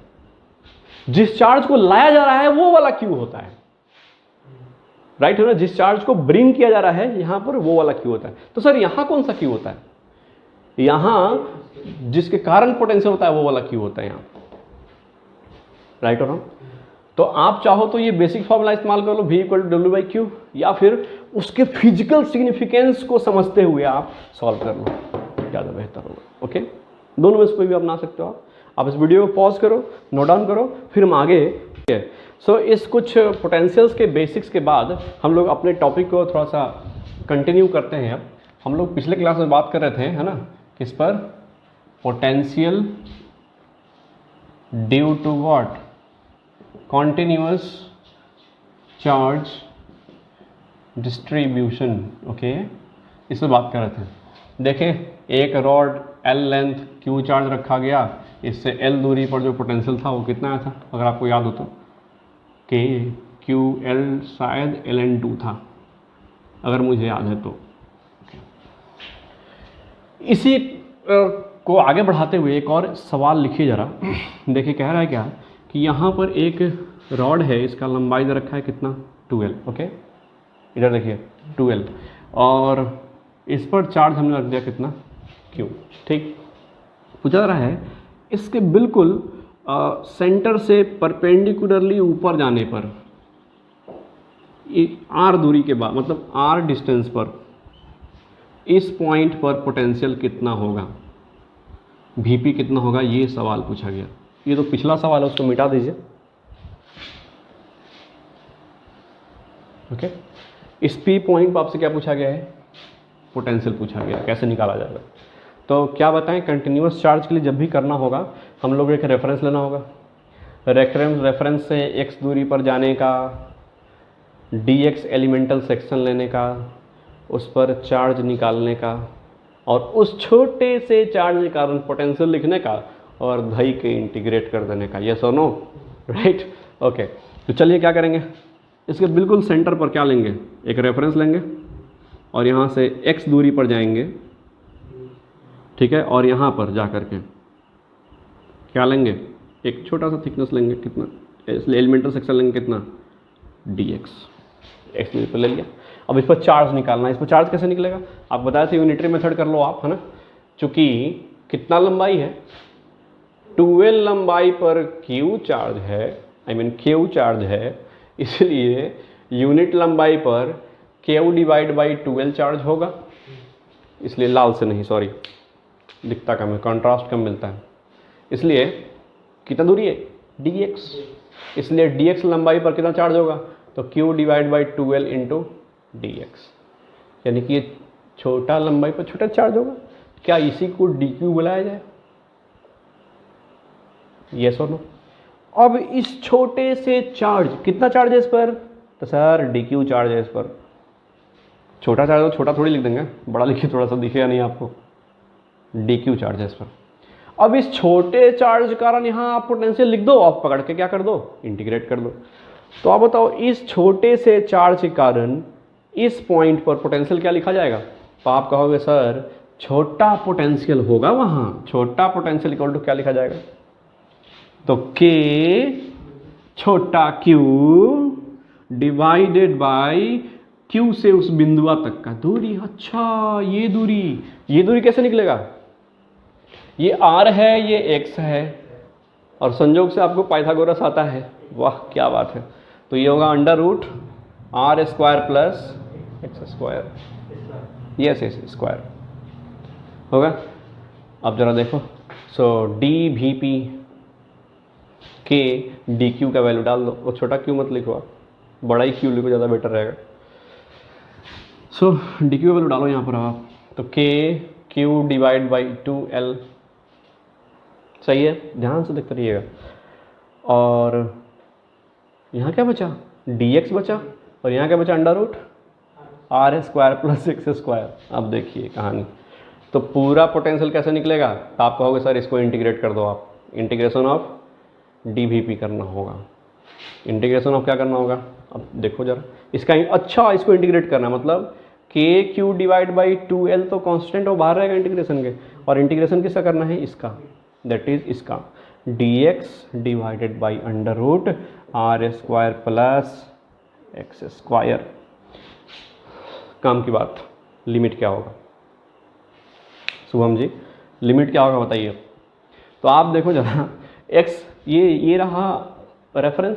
जिस चार्ज को लाया जा रहा है वो वाला क्यू होता है, राइट है ना, जिस चार्ज को ब्रिंग किया जा रहा है यहां पर वो वाला क्यू होता है। तो सर यहां कौन सा क्यू होता है, यहां जिसके कारण पोटेंशियल होता है वो वाला क्यू होता है यहां, राइट और रॉन्ग। तो आप चाहो तो ये बेसिक फॉर्मूला इस्तेमाल कर लो, V = W/Q, या फिर उसके फिजिकल सिग्निफिकेंस को समझते हुए आप सॉल्व कर लो, ज़्यादा बेहतर होगा। ओके, दोनों में से कोई भी आप बना सकते हो। आप इस वीडियो को पॉज करो, नोट डाउन करो, फिर हम आगे। सो इस कुछ पोटेंशियल्स के बेसिक्स के बाद हम लोग अपने टॉपिक को थोड़ा सा कंटिन्यू करते हैं। अब हम लोग पिछले क्लास में बात कर रहे थे, है ना, किस पर, potential due to what, continuous charge distribution. Okay, इस पर बात कर रहे थे। देखें, एक rod L length Q charge रखा गया, इससे L दूरी पर जो पोटेंशियल था वो कितना आया था, अगर आपको याद हो तो KQL शायद ln2 था, अगर मुझे याद है तो। इसी को आगे बढ़ाते हुए एक और सवाल लिखिए ज़रा। देखिए कह रहा है क्या, कि यहाँ पर एक रॉड है, इसका लंबाई दे रखा है कितना, 2L। ओके, इधर देखिए 2L, और इस पर चार्ज हमने रख दिया कितना, Q। ठीक, पूछा जा रहा है इसके बिल्कुल सेंटर से परपेंडिकुलरली ऊपर जाने पर, R दूरी के बाद, मतलब R डिस्टेंस पर, इस पॉइंट पर पोटेंशियल कितना होगा, Vp कितना होगा, ये सवाल पूछा गया। ये तो पिछला सवाल है, उसको मिटा दीजिए। ओके, इस P पॉइंट पर आपसे क्या पूछा गया है, पोटेंशियल पूछा गया, कैसे निकाला जाएगा। तो क्या बताएं, कंटिन्यूअस चार्ज के लिए जब भी करना होगा हम लोग एक रेफरेंस लेना होगा, रेफरेंस से x दूरी पर जाने का, dx एलिमेंटल सेक्शन लेने का, उस पर चार्ज निकालने का, और उस छोटे से चार्ज के कारण पोटेंशियल लिखने का और धई के इंटीग्रेट कर देने का। यस और नो? Right, okay. तो चलिए क्या करेंगे, इसके बिल्कुल सेंटर पर क्या लेंगे, एक रेफरेंस लेंगे और यहाँ से x दूरी पर जाएंगे, ठीक है, और यहाँ पर जा कर के क्या लेंगे, एक छोटा सा थिकनेस लेंगे, कितना, इसलिए एलिमेंटल सेक्शन लेंगे कितना, dx, x दूरी पर ले लिया। अब इस पर चार्ज निकालना है। इस पर चार्ज कैसे निकलेगा, आप बताए थे यूनिटरी मेथड कर लो आप, है ना। चूँकि कितना लंबाई है, 12 लंबाई पर q चार्ज है, q चार्ज है, इसलिए यूनिट लंबाई पर q डिवाइड बाई 12 चार्ज होगा। इसलिए लाल से नहीं, सॉरी, दिखता कम है, कंट्रास्ट कम मिलता है। इसलिए कितना दूरी है, dx, इसलिए dx लंबाई पर कितना चार्ज होगा, तो q divide by 12 into dx, यानी कि ये छोटा लंबाई पर छोटा चार्ज होगा। क्या इसी को dq बुलाया जाए? यस और नो? अब इस छोटे से चार्ज, कितना चार्ज है इस पर, तो सर dq चार्ज है इस पर। छोटा चार्ज हो छोटा थोड़ी लिख देंगे, बड़ा लिखिए, थोड़ा सा दिखेगा नहीं आपको, dq चार्ज है इस पर। अब इस छोटे चार्ज के कारण यहाँ आप पोटेंशियल लिख दो, आप पकड़ के क्या कर दो, इंटीग्रेट कर दो। तो आप बताओ इस छोटे से चार्ज के कारण इस पॉइंट पर पोटेंशियल क्या लिखा जाएगा, तो आप कहोगे सर छोटा पोटेंशियल होगा वहाँ, छोटा पोटेंशियल इक्वल टू क्या लिखा जाएगा, तो k छोटा q डिवाइडेड बाई q से उस बिंदुआ तक का दूरी। अच्छा, ये दूरी कैसे निकलेगा, ये r है, ये x है, और संयोग से आपको पाइथागोरस आता है, वाह क्या बात है। तो ये होगा under root r square plus x square, yes yes square होगा। अब जरा देखो, सो dVp के dq का वैल्यू डाल दो, और छोटा q मत लिखो आप, बड़ा ही q लिखो, ज़्यादा बेटर रहेगा। सो dq का वैल्यू डालो यहाँ पर आप, तो k q divide by 2l, सही है, ध्यान से देखते रहिएगा। और यहाँ क्या बचा, dx बचा, और यहाँ क्या बचा, under root r square plus x square. अब देखिए कहानी, तो पूरा पोटेंशियल कैसे निकलेगा, तो आप कहोगे सर इसको इंटीग्रेट कर दो, आप इंटीग्रेशन ऑफ dVp करना होगा, इंटीग्रेशन ऑफ क्या करना होगा, अब देखो जरा इसका, अच्छा इसको इंटीग्रेट करना, मतलब k q divide by 2l तो कांस्टेंट वो बाहर रहेगा इंटीग्रेशन के, और इंटीग्रेशन किसका करना है, इसका, दैट इज इसका dx divided by under root r square plus x square. काम की बात, लिमिट क्या होगा शुभम जी, लिमिट क्या होगा बताइए। तो आप देखो जरा x, ये रहा रेफरेंस,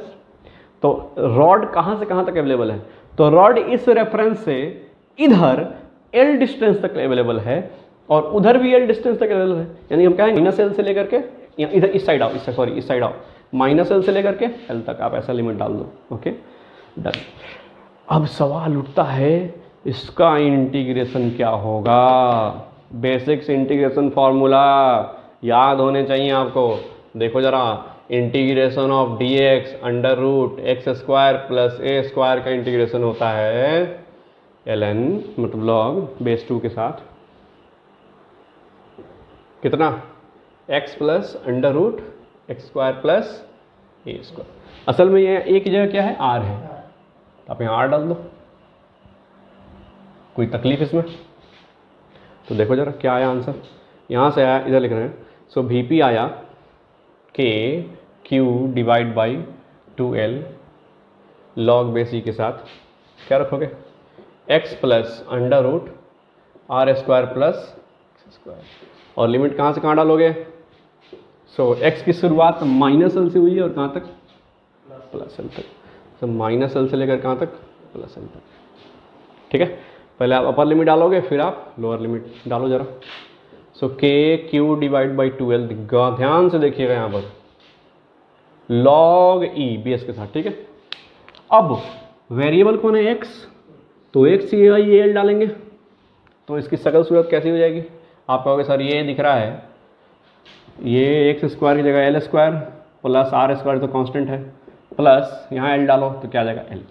तो रॉड कहाँ से कहाँ तक अवेलेबल है, तो रॉड इस रेफरेंस से इधर l डिस्टेंस तक अवेलेबल है, और उधर भी l डिस्टेंस तक अवेलेबल है, यानी हम कहेंगे माइनस l से लेकर के, इधर इस साइड आओ, इस साइड आओ, माइनस l से लेकर के l तक आप ऐसा लिमिट डाल दो, ओके डन। अब सवाल उठता है इसका इंटीग्रेशन क्या होगा, बेसिक्स इंटीग्रेशन फॉर्मूला याद होने चाहिए आपको। देखो जरा, integration of dx under root x square plus A square का इंटीग्रेशन होता है ln, मतलब log बेस 2 के साथ कितना, x plus under root x square plus ए स्क्वायर। असल में ये एक जगह क्या है, r है, तो आप यहाँ r डाल दो, कोई तकलीफ इसमें। तो देखो जरा क्या आया आंसर, यहाँ से आया, इधर लिख रहे हैं, सो Vp आया k q divide by 2l log base E के साथ क्या रखोगे, x plus under root r square plus X square, और लिमिट कहाँ से कहाँ डालोगे, सो x की शुरुआत माइनस l से हुई है और कहाँ तक, प्लस l तक, तो माइनस l से लेकर कहाँ तक, प्लस l तक, ठीक है। पहले आप अपर लिमिट डालोगे, फिर आप लोअर लिमिट डालो जरा। सो k q divide by 2l, ध्यान से देखिएगा यहाँ पर log e बेस के साथ, ठीक है। अब वेरिएबल कौन है, x, तो x ये l डालेंगे, तो इसकी सकल सूरत कैसी हो जाएगी, आप कहोगे सर ये दिख रहा है, ये एक्स स्क्वायर की जगह L square plus R square तो कांस्टेंट है, प्लस यहाँ एल डालो तो क्या आ जाएगा एल,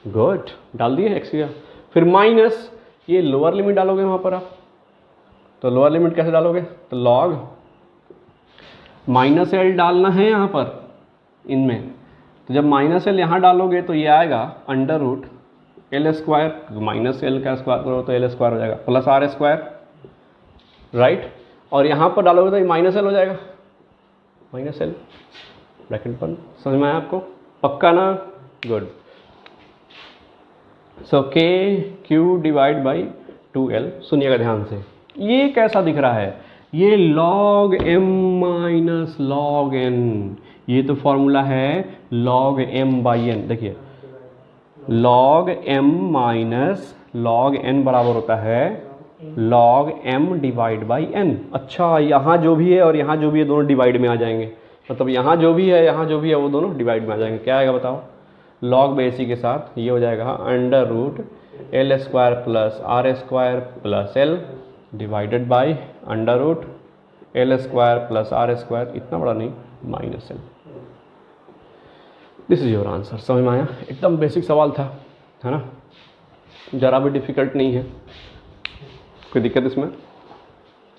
गुड, डाल दिए एक्स का। फिर माइनस ये लोअर लिमिट डालोगे वहाँ पर आप, तो लोअर लिमिट कैसे डालोगे, तो लॉग माइनस एल डालना है यहाँ पर इनमें, तो जब माइनस एल यहाँ डालोगे तो ये आएगा under root L square, minus L का स्क्वायर करो तो एल स्क्वायर हो जाएगा प्लस आर स्क्वायर, राइट। और यहाँ पर डालोगे तो ये माइनस एल हो जाएगा, माइनस एल ब्रैकेट बंद। समझ में आया आपको, पक्का ना, गुड। सो के क्यू डिवाइड बाई 2l, सुनिएगा ध्यान से, ये कैसा दिख रहा है, ये log m minus log n, ये तो फॉर्मूला है log m बाई n। देखिए log m minus log n बराबर होता है log m divide by n। अच्छा, यहाँ जो भी है और यहाँ जो भी है दोनों डिवाइड में आ जाएंगे, मतलब यहाँ जो भी है यहाँ जो भी है वो दोनों डिवाइड में आ जाएंगे। क्या आएगा बताओ, log बेसी के साथ ये हो जाएगा under root L square plus R square plus L divided by under root L square plus R square, इतना बड़ा नहीं, minus L. This is your answer. समझ में आया, एकदम बेसिक सवाल था, है ना, ज़रा भी डिफ़िकल्ट नहीं है, कोई दिक्कत इसमें।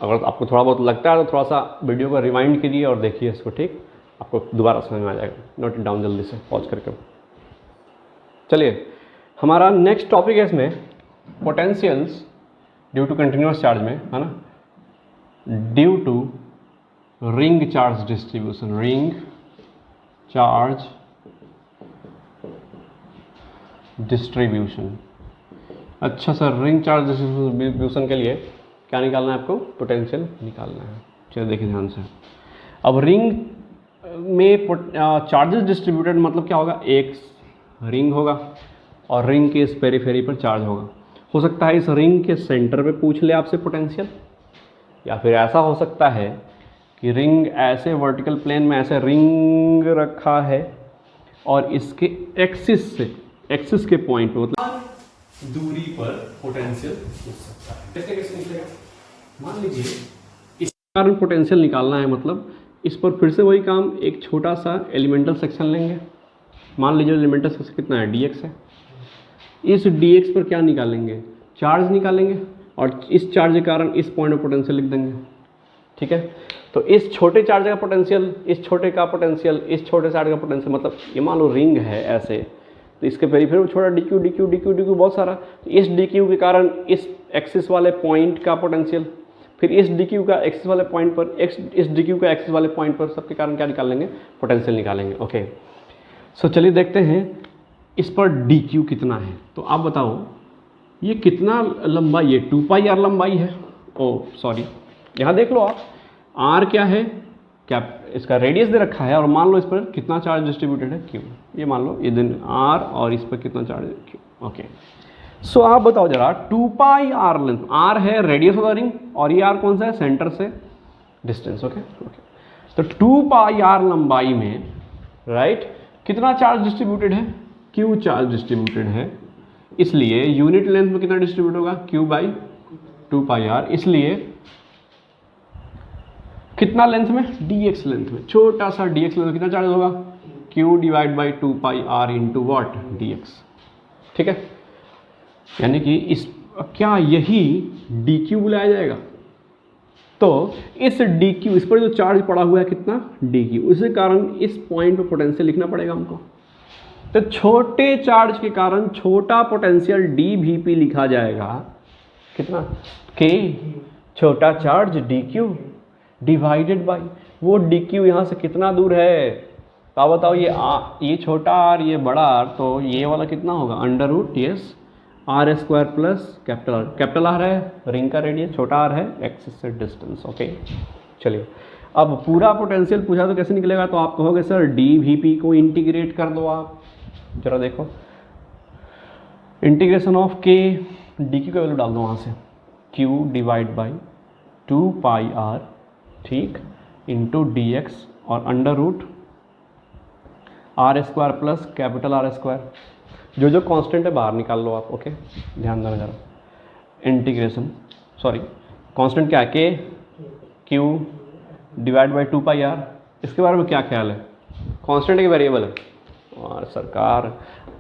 अगर आपको थोड़ा बहुत लगता है तो थोड़ा सा वीडियो को रिवाइंड कीजिए और देखिए इसको, ठीक, आपको दोबारा समझ में आ जाएगा। नोट इट डाउन जल्दी से पॉज करके। चलिए, हमारा नेक्स्ट टॉपिक है इसमें potentials due to continuous charge में, है ना, due to ring charge distribution, ring charge distribution. अच्छा सर, रिंग चार्ज डिस्ट्रीब्यूशन के लिए क्या निकालना है आपको, पोटेंशियल निकालना है। चलिए देखिए ध्यान से। अब रिंग में चार्जेस डिस्ट्रीब्यूटेड मतलब क्या होगा, एक रिंग होगा और रिंग के इस पेरीफेरी पर चार्ज होगा। हो सकता है इस रिंग के सेंटर पे पूछ ले आपसे पोटेंशियल, या फिर ऐसा हो सकता है कि रिंग ऐसे वर्टिकल प्लेन में ऐसे रिंग रखा है और इसके एक्सिस से, एक्सिस के पॉइंट पे मतलब दूरी पर पोटेंशियल पूछ सकता है। कैसे कैसे निकलेगा, मान लीजिए इस कारण पोटेंशियल निकालना है, मतलब इस पर फिर से वही काम, एक छोटा सा एलिमेंटल सेक्शन लेंगे। मान लीजिए एलिमेंटल सेक्शन कितना है, dx है। इस dx पर क्या निकालेंगे, चार्ज निकालेंगे, और इस चार्ज के कारण इस पॉइंट पर पोटेंशियल लिख देंगे, ठीक है। तो इस छोटे चार्ज का पोटेंशियल, इस छोटे का पोटेंशियल, इस छोटे चार्ज का पोटेंशियल, मतलब ये मान लो रिंग है ऐसे, तो इसके पेरीफेरी में छोटा dq dq dq dq बहुत सारा, तो इस dq के कारण इस एक्सिस वाले पॉइंट का पोटेंशियल, फिर इस dq का एक्सिस वाले पॉइंट पर, इस dq का एक्सिस वाले पॉइंट पर, सबके कारण क्या निकालेंगे, पोटेंशियल निकालेंगे। ओके, सो चलिए देखते हैं इस पर dq कितना है। तो आप बताओ ये कितना लंबाई है, 2πr लंबाई है। ओ सॉरी, यहाँ देख लो आप, r क्या है, क्या इसका रेडियस दे रखा है, और मान लो इस पर कितना चार्ज डिस्ट्रीब्यूटेड है, q। ये मान लो ये दिन r और इस पर कितना चार्ज है, q। ओके, सो आप बताओ जरा, 2πr लेंथ, r है रेडियस ऑफ द रिंग और ये r कौन सा है, सेंटर से डिस्टेंस। ओके ओके, तो 2πr लंबाई में, राइट, कितना चार्ज डिस्ट्रीब्यूटेड है, q चार्ज डिस्ट्रीब्यूटेड है, इसलिए यूनिट लेंथ में कितना डिस्ट्रीब्यूट होगा, q बाई 2πr, इसलिए कितना लेंथ में, dx लेंथ में, छोटा सा dx लेंथ में कितना चार्ज होगा, q divide by 2πr into what, dx, ठीक है। यानी कि इस क्या यही dq बुलाया जाएगा, तो इस dq, इस पर जो चार्ज पड़ा हुआ है कितना, dq, उसी कारण इस पॉइंट पे पोटेंशियल लिखना पड़ेगा हमको। तो छोटे चार्ज के कारण छोटा पोटेंशियल dVp लिखा जाएगा, कितना, k छोटा चार्ज dq डिवाइडेड बाई वो dq यहाँ से कितना दूर है, तो आप बताओ, ये छोटा r ये बड़ा r, तो ये वाला कितना होगा, under root yes R square plus capital R है रिंग का रेडियस, छोटा r है एक्सिस से डिस्टेंस। ओके, चलिए अब पूरा पोटेंशियल पूछा तो कैसे निकलेगा, तो आप कहोगे सर dVp को इंटीग्रेट कर दो। आप जरा देखो, इंटीग्रेशन ऑफ k, dq का वैल्यू डाल दो वहाँ से, q डिवाइड बाई 2πr, ठीक, इंटू dx और under root R square plus capital R square, जो जो कांस्टेंट है बाहर निकाल लो आप। ओके, ध्यान देना जरा, इंटीग्रेशन, सॉरी कांस्टेंट क्या है, k q divide by 2πr, इसके बारे में क्या ख्याल है, कांस्टेंट एक वेरिएबल है, और सरकार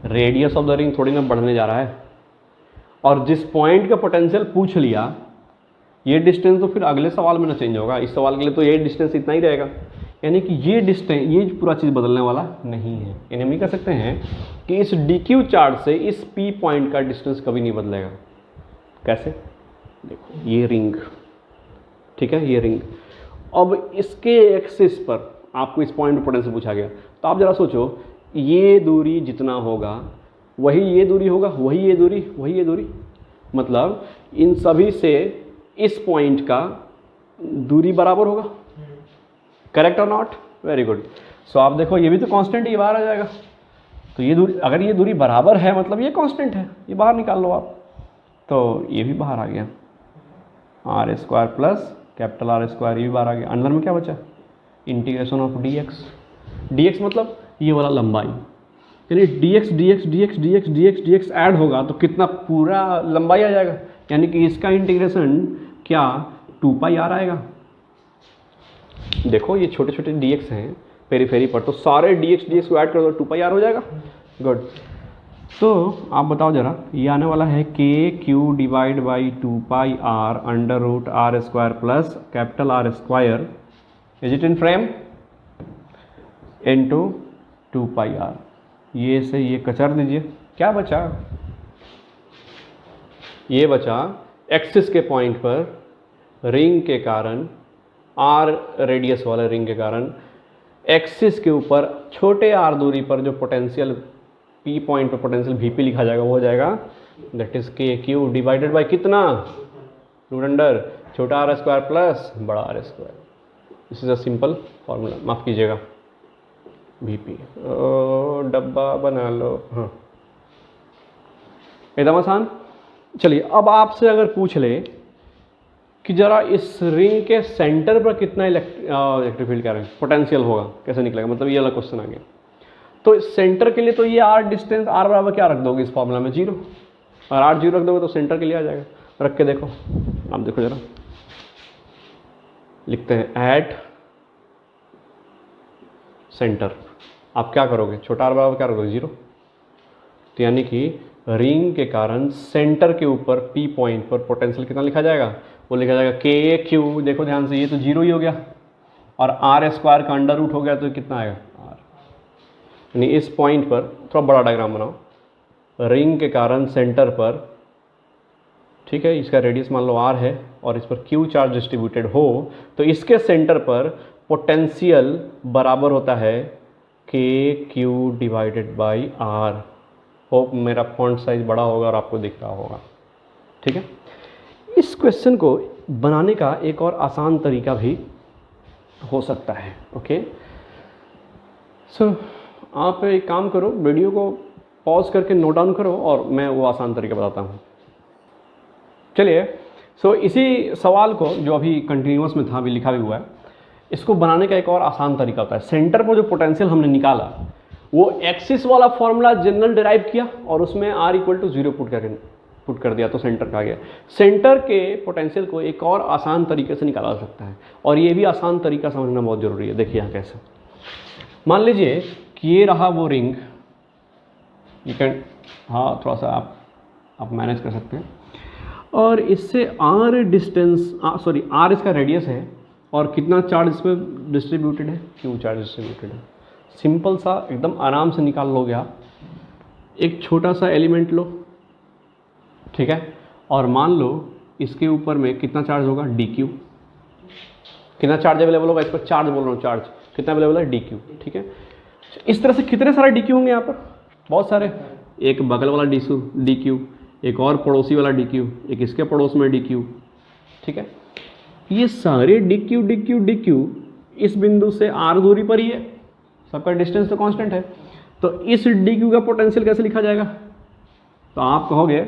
रेडियस ऑफ द रिंग थोड़ी ना बढ़ने जा रहा है, और जिस पॉइंट का पोटेंशियल पूछ लिया ये डिस्टेंस तो फिर अगले सवाल में ना चेंज होगा, इस सवाल के लिए तो ये डिस्टेंस इतना ही रहेगा, यानी कि ये डिस्टेंस, ये पूरा चीज़ बदलने वाला नहीं है। यानी हम ये कह सकते हैं कि इस DQ चार्ज से इस P पॉइंट का डिस्टेंस कभी नहीं बदलेगा। कैसे? देखो ये रिंग, ठीक है, ये रिंग, अब इसके एक्सिस पर आपको इस पॉइंट पर पोटेंशियल पूछा गया, तो आप जरा सोचो, ये दूरी जितना होगा वही ये दूरी होगा, वही ये दूरी, वही ये दूरी, मतलब इन सभी से इस पॉइंट का दूरी बराबर होगा। करेक्ट और नॉट? Very good. सो आप देखो ये भी तो कांस्टेंट, ये बाहर आ जाएगा, तो ये दूरी, अगर ये दूरी बराबर है मतलब ये कांस्टेंट है, ये बाहर निकाल लो आप, तो ये भी बाहर आ गया, r² प्लस कैपिटल R², ये भी बाहर आ गया। अंदर में क्या बचा? इंटीग्रेशन ऑफ dx, dx मतलब ये वाला लंबाई, यानी dx dx dx dx dx dx add होगा तो कितना, पूरा लंबाई आ जाएगा, यानी कि इसका इंटीग्रेशन क्या 2πr आएगा। देखो ये छोटे छोटे dx हैं पेरीफेरी पर, तो सारे dx dx को ऐड कर दो, 2πr हो जाएगा। गुड। तो आप बताओ जरा, ये आने वाला है KQ divide by 2πr under root R² plus capital R², is it in frame, into 2πr। ये से ये कचर दीजिए, क्या बचा? ये बचा एक्सिस के पॉइंट पर रिंग के कारण, r रेडियस वाले रिंग के कारण एक्सिस के ऊपर छोटे r दूरी पर जो पोटेंशियल P पॉइंट पर पोटेंशियल Vp लिखा जाएगा वो हो जाएगा that is KQ divided by कितना, रूट अंडर छोटा R² प्लस बड़ा R²। This is a simple formula, माफ़ कीजिएगा Vp। डब्बा बना लो, हाँ एकदम आसान। चलिए अब आपसे अगर पूछ ले कि जरा इस रिंग के सेंटर पर कितना इलेक्ट्रिक फील्ड, कह रहे हैं पोटेंशियल होगा, कैसे निकलेगा, मतलब ये वाला क्वेश्चन आ गया। तो सेंटर के लिए तो ये r डिस्टेंस, r बराबर क्या रख दोगे इस फॉर्मूला में, 0, और r 0 रख दोगे तो सेंटर के लिए आ जाएगा। रख के देखो, आप देखो जरा, लिखते हैं एट सेंटर, आप क्या करोगे, छोटा r बराबर क्या रखोगे, 0, तो यानी कि रिंग के कारण सेंटर के ऊपर P पॉइंट पर पोटेंशियल कितना लिखा जाएगा, वो लिखा जाएगा KQ, देखो ध्यान से, ये तो 0 ही हो गया, और R² का अंडर रूट हो गया तो कितना आएगा, r। यानी इस पॉइंट पर थोड़ा बड़ा डायग्राम बनाओ, रिंग के कारण सेंटर पर, ठीक है, इसका रेडियस मान लो r है और इस पर Q चार्ज डिस्ट्रीब्यूटेड हो, तो इसके सेंटर पर पोटेंशियल बराबर होता है KQ divided by r। Hope मेरा फॉन्ट साइज बड़ा होगा और आपको दिख रहा होगा, ठीक है। इस क्वेश्चन को बनाने का एक और आसान तरीका भी हो सकता है, ओके। सो आप एक काम करो, वीडियो को पॉज करके नोट डाउन करो और मैं वो आसान तरीका बताता हूँ। चलिए, सो इसी सवाल को जो अभी कंटिन्यूअस में था, अभी लिखा भी हुआ है, इसको बनाने का एक और आसान तरीका होता है। सेंटर पर जो पोटेंशियल हमने निकाला वो एक्सिस वाला फॉर्मूला जनरल डिराइव किया और उसमें r = 0 पुट कर दिया तो सेंटर का आ गया। सेंटर के पोटेंशियल को एक और आसान तरीके से निकाला जा सकता है, और ये भी आसान तरीका समझना बहुत ज़रूरी है। देखिए यहाँ कैसे, मान लीजिए कि ये रहा वो रिंग, यू कैन, हाँ थोड़ा सा आप मैनेज कर सकते हैं, और इससे r डिस्टेंस, सॉरी r इसका रेडियस है, और कितना चार्ज इस पर डिस्ट्रीब्यूटेड है, Q चार्ज डिस्ट्रीब्यूटेड है। सिंपल सा एकदम आराम से निकाल लोगे आप। एक छोटा सा एलिमेंट लो, ठीक है, और मान लो इसके ऊपर में कितना चार्ज होगा, dq। कितना चार्ज अवेलेबल होगा इस पर, चार्ज बोल रहा हूँ, चार्ज कितना अवेलेबल है, dq, ठीक है। इस तरह से कितने सारे dq होंगे यहाँ पर, बहुत सारे, एक बगल वाला dq, एक और पड़ोसी वाला dq, एक इसके पड़ोस में dq, ठीक है। ये सारे dq इस बिंदु से r दूरी पर ही है, सबका डिस्टेंस तो कांस्टेंट है, तो इस dq का पोटेंशियल कैसे लिखा जाएगा, तो आप कहोगे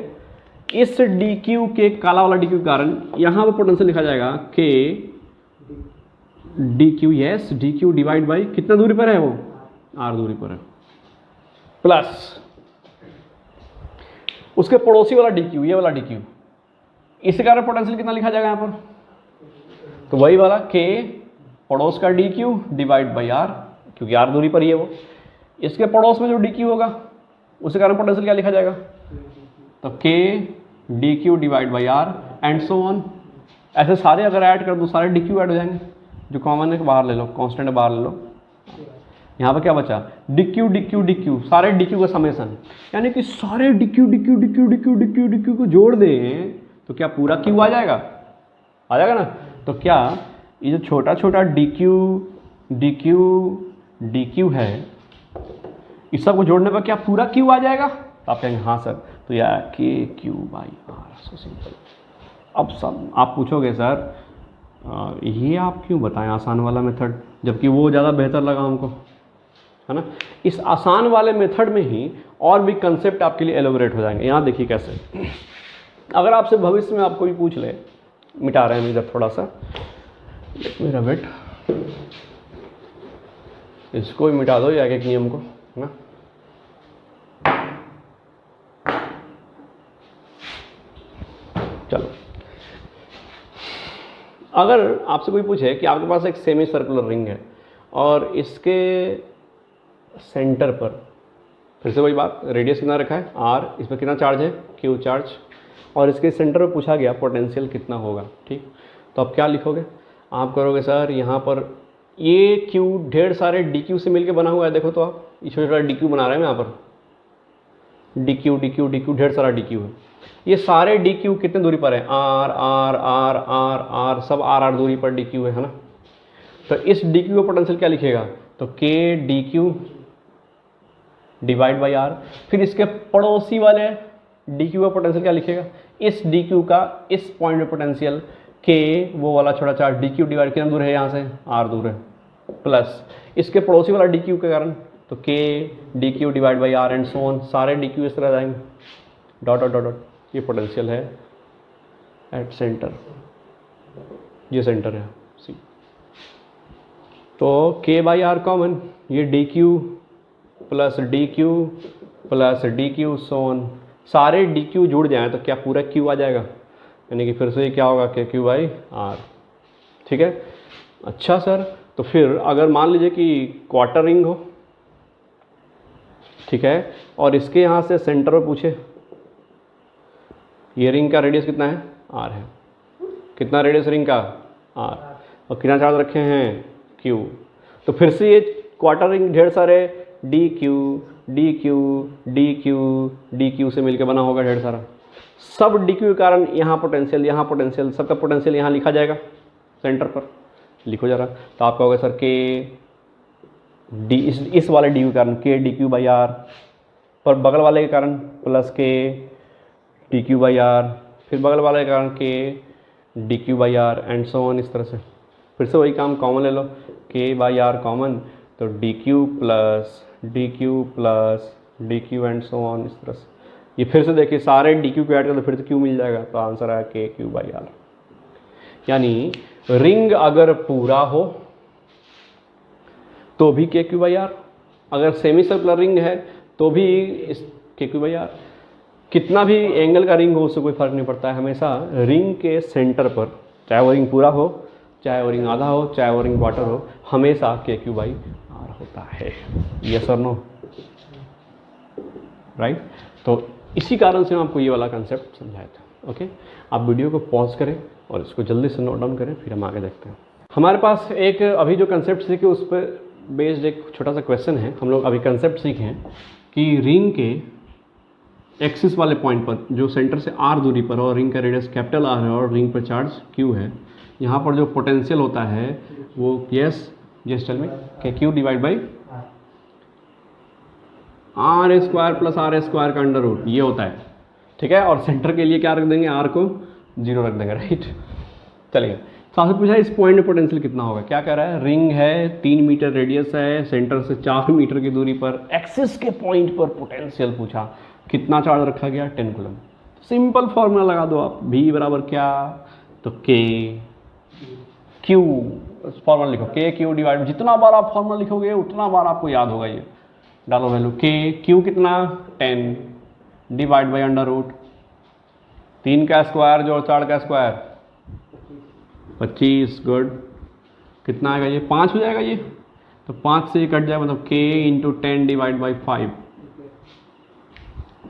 इस dq के, काला वाला dq के कारण यहाँ पर पोटेंशियल लिखा जाएगा k dq, yes, dq divide by कितना दूरी पर है वो, r दूरी पर है, प्लस उसके पड़ोसी वाला dq, ये वाला dq, इसके कारण पोटेंशियल कितना लिखा जाएगा यहाँ पर, तो वही वाला k पड़ोस का dq डिवाइड बाई r, क्योंकि r दूरी पर ही है वो। इसके पड़ोस में जो dq होगा उसके कारण पोटेंशियल क्या लिखा जाएगा, तो k dq divide by r and so on. ऐसे सारे अगर ऐड कर दो सारे डी क्यू ऐड हो जाएंगे, जो कॉमन है बाहर ले लो, कांस्टेंट है बाहर ले लो। यहाँ पर क्या बचा, डी क्यू सारे डी क्यू का समेसन, यानी कि सारे डी क्यू को जोड़ दें तो क्या पूरा क्यू आ जाएगा ना। तो क्या ये जो छोटा छोटा डी क्यू है, इस सब को जोड़ने पर क्या पूरा क्यू आ जाएगा। तो आप कहेंगे हाँ सर, तो यार K Q by R, so simple. अब सब आप पूछोगे सर ये आप क्यों बताएं आसान वाला मेथड, जबकि वो ज़्यादा बेहतर लगा हमको, है ना। इस आसान वाले मेथड में ही और भी कंसेप्ट आपके लिए एलोबरेट हो जाएंगे। यहाँ देखिए कैसे, अगर आपसे भविष्य में आपको भी पूछ ले, मिटा रहे हैं इधर थोड़ा सा, मेरा बेट इसको भी मिटा दो या एक नियम को, है ना। चलो, अगर आपसे कोई पूछे कि आपके पास एक सेमी सर्कुलर रिंग है और इसके सेंटर पर, फिर से वही बात, रेडियस कितना रखा है r, इस पर कितना चार्ज है q चार्ज, और इसके सेंटर पर पूछा गया पोटेंशियल कितना होगा, ठीक। तो आप क्या लिखोगे, आप करोगे सर यहाँ पर ये q ढेर सारे dq से मिलके बना हुआ है, देखो तो आप ये छोटा छोटा dq बना रहे हैं यहाँ पर, dq ढेर सारा dq है। ये सारे dq कितने दूरी पर है, r सब r दूरी पर dq है ना। तो इस dq का पोटेंशियल क्या लिखेगा, तो k dq divide by r। फिर इसके पड़ोसी वाले dq का पोटेंशियल क्या लिखेगा, इस dq का इस पॉइंट में पोटेंशियल k, वो वाला छोटा चार्ज dq डिवाइड, कितना दूर है यहाँ से, r दूर है, प्लस इसके पड़ोसी वाला dq के कारण, तो k dq divide by r and so on, सारे dq इस तरह जाएंगे, डॉट डॉट डॉट डॉट। ये पोटेंशियल है एट सेंटर, ये सेंटर है सी। तो k बाई आर कॉमन, ये dq plus dq so on, सारे dq जुड़ जाएं तो क्या पूरा q आ जाएगा, यानी कि फिर से ये क्या होगा के क्यू बाई आर, ठीक है। अच्छा सर, तो फिर अगर मान लीजिए कि क्वार्टर रिंग हो, ठीक है, और इसके यहाँ से सेंटर पर पूछे, ये रिंग का रेडियस कितना है, आर है, कितना रेडियस रिंग का, आर, और कितना चार्ज रखे हैं, क्यू। तो फिर से ये क्वार्टर रिंग ढेर सारे डी क्यू से मिलकर बना होगा ढेर सारा, सब डी क्यू के कारण यहाँ पोटेंशियल, सबका पोटेंशियल यहाँ लिखा जाएगा सेंटर पर, लिखो जरा। तो आप कहोगे सर के डी, इस वाले डी के कारण K D Q by are, पर बगल वाले के कारण प्लस के डी क्यू बाई आर, फिर बगल वाले के कारण K D Q by R and so on, इस तरह से। फिर से वही काम कॉमन ले लो, के बाई आर कॉमन, तो D Q and so on, इस तरह से। ये फिर से देखिए सारे डी क्यू को ऐड कर तो फिर से क्यू मिल जाएगा, तो आंसर आया के क्यू बाई आर। यानी रिंग अगर पूरा हो तो भी के क्यू बाई आर, अगर सेमी सर्कुलर रिंग है तो भी के क्यू बाई आर, कितना भी एंगल का रिंग हो उससे कोई फर्क नहीं पड़ता है, हमेशा रिंग के सेंटर पर, चाहे वो रिंग पूरा हो, चाहे वो रिंग आधा हो, चाहे वो रिंग क्वार्टर हो, हमेशा के क्यू बाई आर होता है। यस और नो, राइट। तो इसी कारण से मैं आपको ये वाला कंसेप्ट समझाया था। ओके, आप वीडियो को पॉज करें और इसको जल्दी से नोट डाउन करें, फिर हम आगे देखते हैं। हमारे पास एक अभी जो कंसेप्ट सीखे उस पर बेस्ड एक छोटा सा क्वेश्चन है। हम लोग अभी कंसेप्ट सीखे हैं कि रिंग के एक्सिस वाले पॉइंट पर जो सेंटर से आर दूरी पर हो और रिंग का रेडियस कैपिटल आर है और रिंग पर चार्ज क्यू है, यहाँ पर जो पोटेंशियल होता है वो yes tell me, K Q divide by R square plus R square का अंडर रूट, ये होता है, ठीक है। और सेंटर के लिए क्या रख देंगे, आर को 0 रख देंगे, राइट। चलिए, तो आपसे पूछा इस पॉइंट में पोटेंशियल कितना होगा। क्या कह रहा है, रिंग है, 3 मीटर रेडियस है, सेंटर से 4 मीटर की दूरी पर एक्सिस के पॉइंट पर पोटेंशियल पूछा, कितना चार्ज रखा गया, 10 कूलम। सिंपल फॉर्मूला लगा दो आप, V बराबर क्या, तो के क्यू, फॉर्मूला लिखो के क्यू डिवाइड, जितना बार आप फॉर्मूला लिखोगे उतना बार आपको याद होगा। ये डालो वैल्यू, के क्यू कितना 10 डिवाइड बाई अंडर रूट 3 का स्क्वायर जोड़ 4 का स्क्वायर 25, गुड। कितना आएगा ये, 5 हो जाएगा ये, तो 5 से कट जाएगा, मतलब k into 10 divide by 5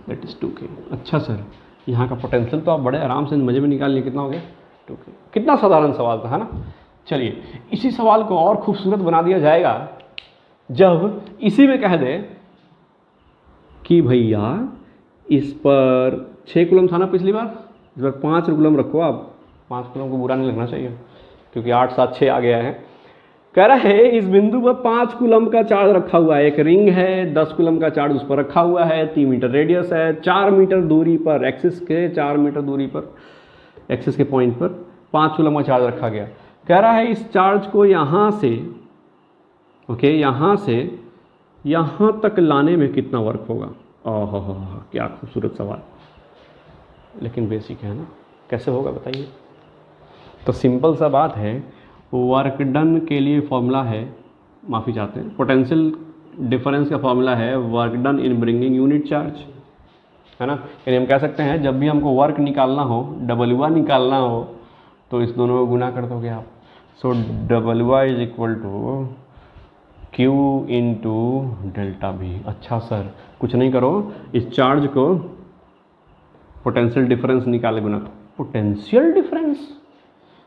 that is 2k। अच्छा सर, यहाँ का पोटेंशियल तो आप बड़े आराम से मजे में निकाल लिए, कितना हो गया 2k। कितना साधारण सवाल था, है ना। चलिए इसी सवाल को और खूबसूरत बना दिया जाएगा जब इसी में कह दे कि भैया इस पर 6 कूलम था ना पिछली बार, इस बार 5 कूलम रखो। आप 5 कूलम को बुरा नहीं लगना चाहिए क्योंकि 8 7 6 आ गया है। कह रहा है इस बिंदु पर 5 कूलम का चार्ज रखा हुआ है, एक रिंग है, 10 कूलम का चार्ज उस पर रखा हुआ है, 3 मीटर रेडियस है, 4 मीटर दूरी पर एक्सिस के 4 मीटर दूरी पर एक्सिस के पॉइंट पर 5 कूलम का चार्ज रखा गया। कह रहा है इस चार्ज को यहाँ से ओके यहाँ से यहाँ तक लाने में कितना वर्क होगा। ओह क्या खूबसूरत सवाल, लेकिन बेसिक है ना। कैसे होगा बताइए। तो सिंपल सा बात है, वर्क डन के लिए फॉर्मूला है, माफ़ी चाहते हैं, पोटेंशियल डिफरेंस का फॉर्मूला है work done in bringing unit charge, है ना। यानी हम कह सकते हैं जब भी हमको वर्क निकालना हो, W निकालना हो, तो इस दोनों को गुना कर दोगे आप। सो W is equal to Q into delta V। अच्छा सर कुछ नहीं करो, इस चार्ज को पोटेंशियल डिफरेंस निकाले गुना। पोटेंशियल डिफरेंस,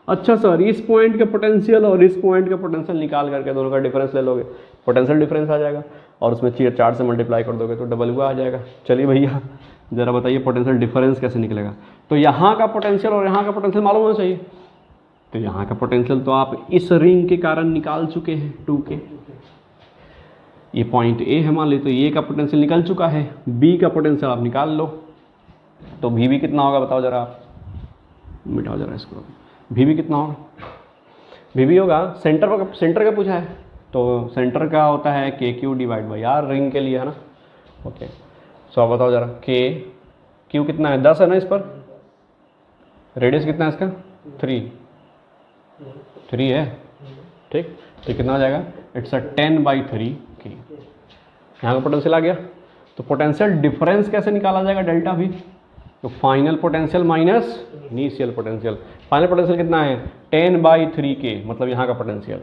अच्छा सर इस पॉइंट का पोटेंशियल और इस पॉइंट का पोटेंशियल निकाल करके दोनों का डिफरेंस ले लोगे, पोटेंशियल डिफरेंस आ जाएगा और उसमें चार्ज से मल्टीप्लाई कर दोगे तो W आ जाएगा। चलिए भैया ज़रा बताइए पोटेंशियल डिफरेंस कैसे निकलेगा। तो यहाँ का पोटेंशियल और यहाँ का पोटेंशियल मालूम होना चाहिए। तो यहाँ का पोटेंशियल तो आप इस रिंग के कारण निकाल चुके हैं 2k। ये पॉइंट A है मान ली, तो A का पोटेंशियल निकल चुका है, B का पोटेंशियल आप निकाल लो। तो VB कितना होगा बताओ ज़रा आप, मिटाओ ज़रा इसको। VB कितना होगा, VB होगा सेंटर का पूछा है तो सेंटर का होता है KQ divide by R ring के लिए, है ना। ओके सो आप बताओ ज़रा Q कितना है, 10 है ना इस पर, रेडियस कितना है इसका 3 है, ठीक। तो कितना हो जाएगा, इट्स 10/3k। यहाँ का पोटेंशियल आ गया। तो पोटेंशियल डिफरेंस कैसे निकाला जाएगा, डेल्टा V। तो final potential minus initial potential. Final potential कितना है 10/3k, मतलब यहाँ का पोटेंशियल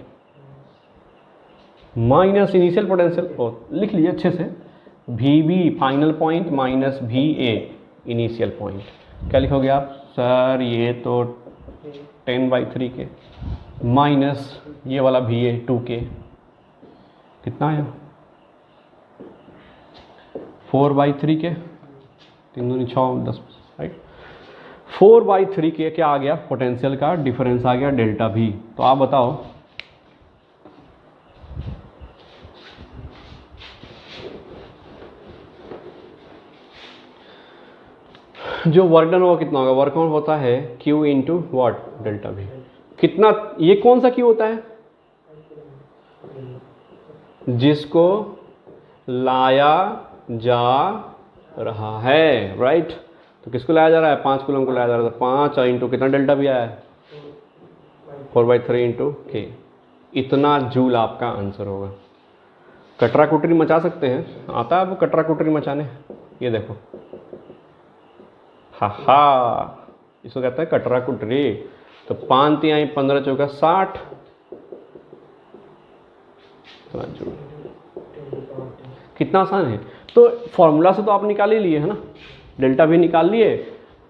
माइनस इनिशियल पोटेंशियल, और लिख लीजिए अच्छे से, VB final point minus VA initial point. क्या लिखोगे आप सर, ये तो 10/3k माइनस ये वाला VA 2k, कितना आया 4/3k, 3 दूनी 6 10, राइट। 4/3k क्या आ गया, पोटेंशियल का डिफरेंस आ गया डेल्टा V। तो आप बताओ जो वर्क डन होगा कितना होगा, वर्क होता है Q into what delta V। कितना, ये कौन सा Q होता है, जिसको लाया जा रहा है, राइट। तो किसको लाया जा रहा है, 5 कूलम को लाया जा रहा है। 5 इंटू कितना डेल्टा भी आया है 4/3 इंटू k। इतना जूल आपका आंसर होगा। कटरा कुटरी मचा सकते हैं, आता है आपको कटरा कुटरी मचाने, ये देखो, हा इसको कहता है कटरा कुटरी। तो 5 तिहाई 15 चौका 60, कितना आसान है। तो फॉर्मूला से तो आप निकाल ही लिए है ना, डेल्टा भी निकाल लिए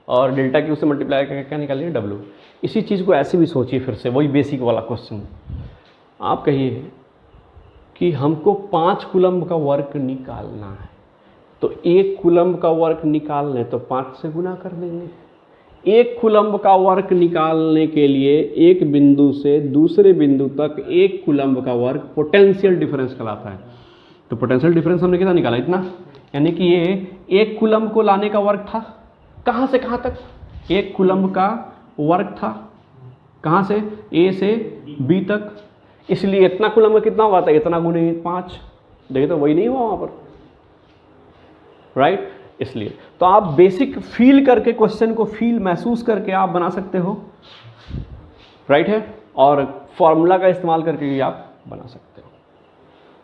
और डेल्टा की उससे मल्टीप्लाई करके क्या निकाल लिए W। इसी चीज़ को ऐसे भी सोचिए फिर से, वही बेसिक वाला क्वेश्चन। आप कहिए कि हमको 5 कूलम का वर्क निकालना है, तो 1 कूलम का वर्क निकालने तो 5 से गुना कर देंगे। 1 कूलम्ब का वर्क निकालने के लिए एक बिंदु से दूसरे बिंदु तक 1 कूलम्ब का वर्क पोटेंशियल डिफरेंस कहलाता है। तो पोटेंशियल डिफरेंस हमने कितना निकाला, इतना, यानी कि ये 1 कूलम्ब को लाने का वर्क था, कहाँ से कहाँ तक 1 कूलम्ब का वर्क था, कहाँ से A से B तक। इसलिए इतना कूलम्ब का कितना हुआ था, इतना गुने 5। देखिए तो वही नहीं हुआ वहाँ पर, राइट। इसलिए तो आप बेसिक फील करके क्वेश्चन को महसूस करके आप बना सकते हो, राइट है, और फॉर्मूला का इस्तेमाल करके भी आप बना सकते हो।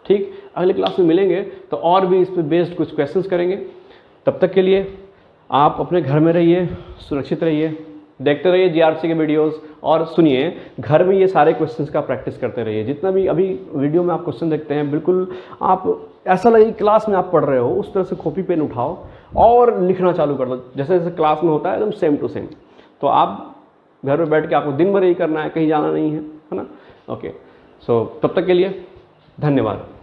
ठीक, अगले क्लास में मिलेंगे तो और भी इस पर बेस्ड कुछ क्वेश्चंस करेंगे। तब तक के लिए आप अपने घर में रहिए, सुरक्षित रहिए, देखते रहिए जीआरसी के वीडियोस और सुनिए, घर में ये सारे क्वेश्चंस का प्रैक्टिस करते रहिए। जितना भी अभी वीडियो में आप क्वेश्चन देखते हैं, बिल्कुल आप ऐसा लगे क्लास में आप पढ़ रहे हो, उस तरह से कॉपी पेन उठाओ और लिखना चालू कर दो, जैसे जैसे क्लास में होता है एकदम सेम टू सेम। तो आप घर में बैठ के आपको दिन भर यही करना है, कहीं जाना नहीं है, है ना। ओके, सो तब तक के लिए धन्यवाद।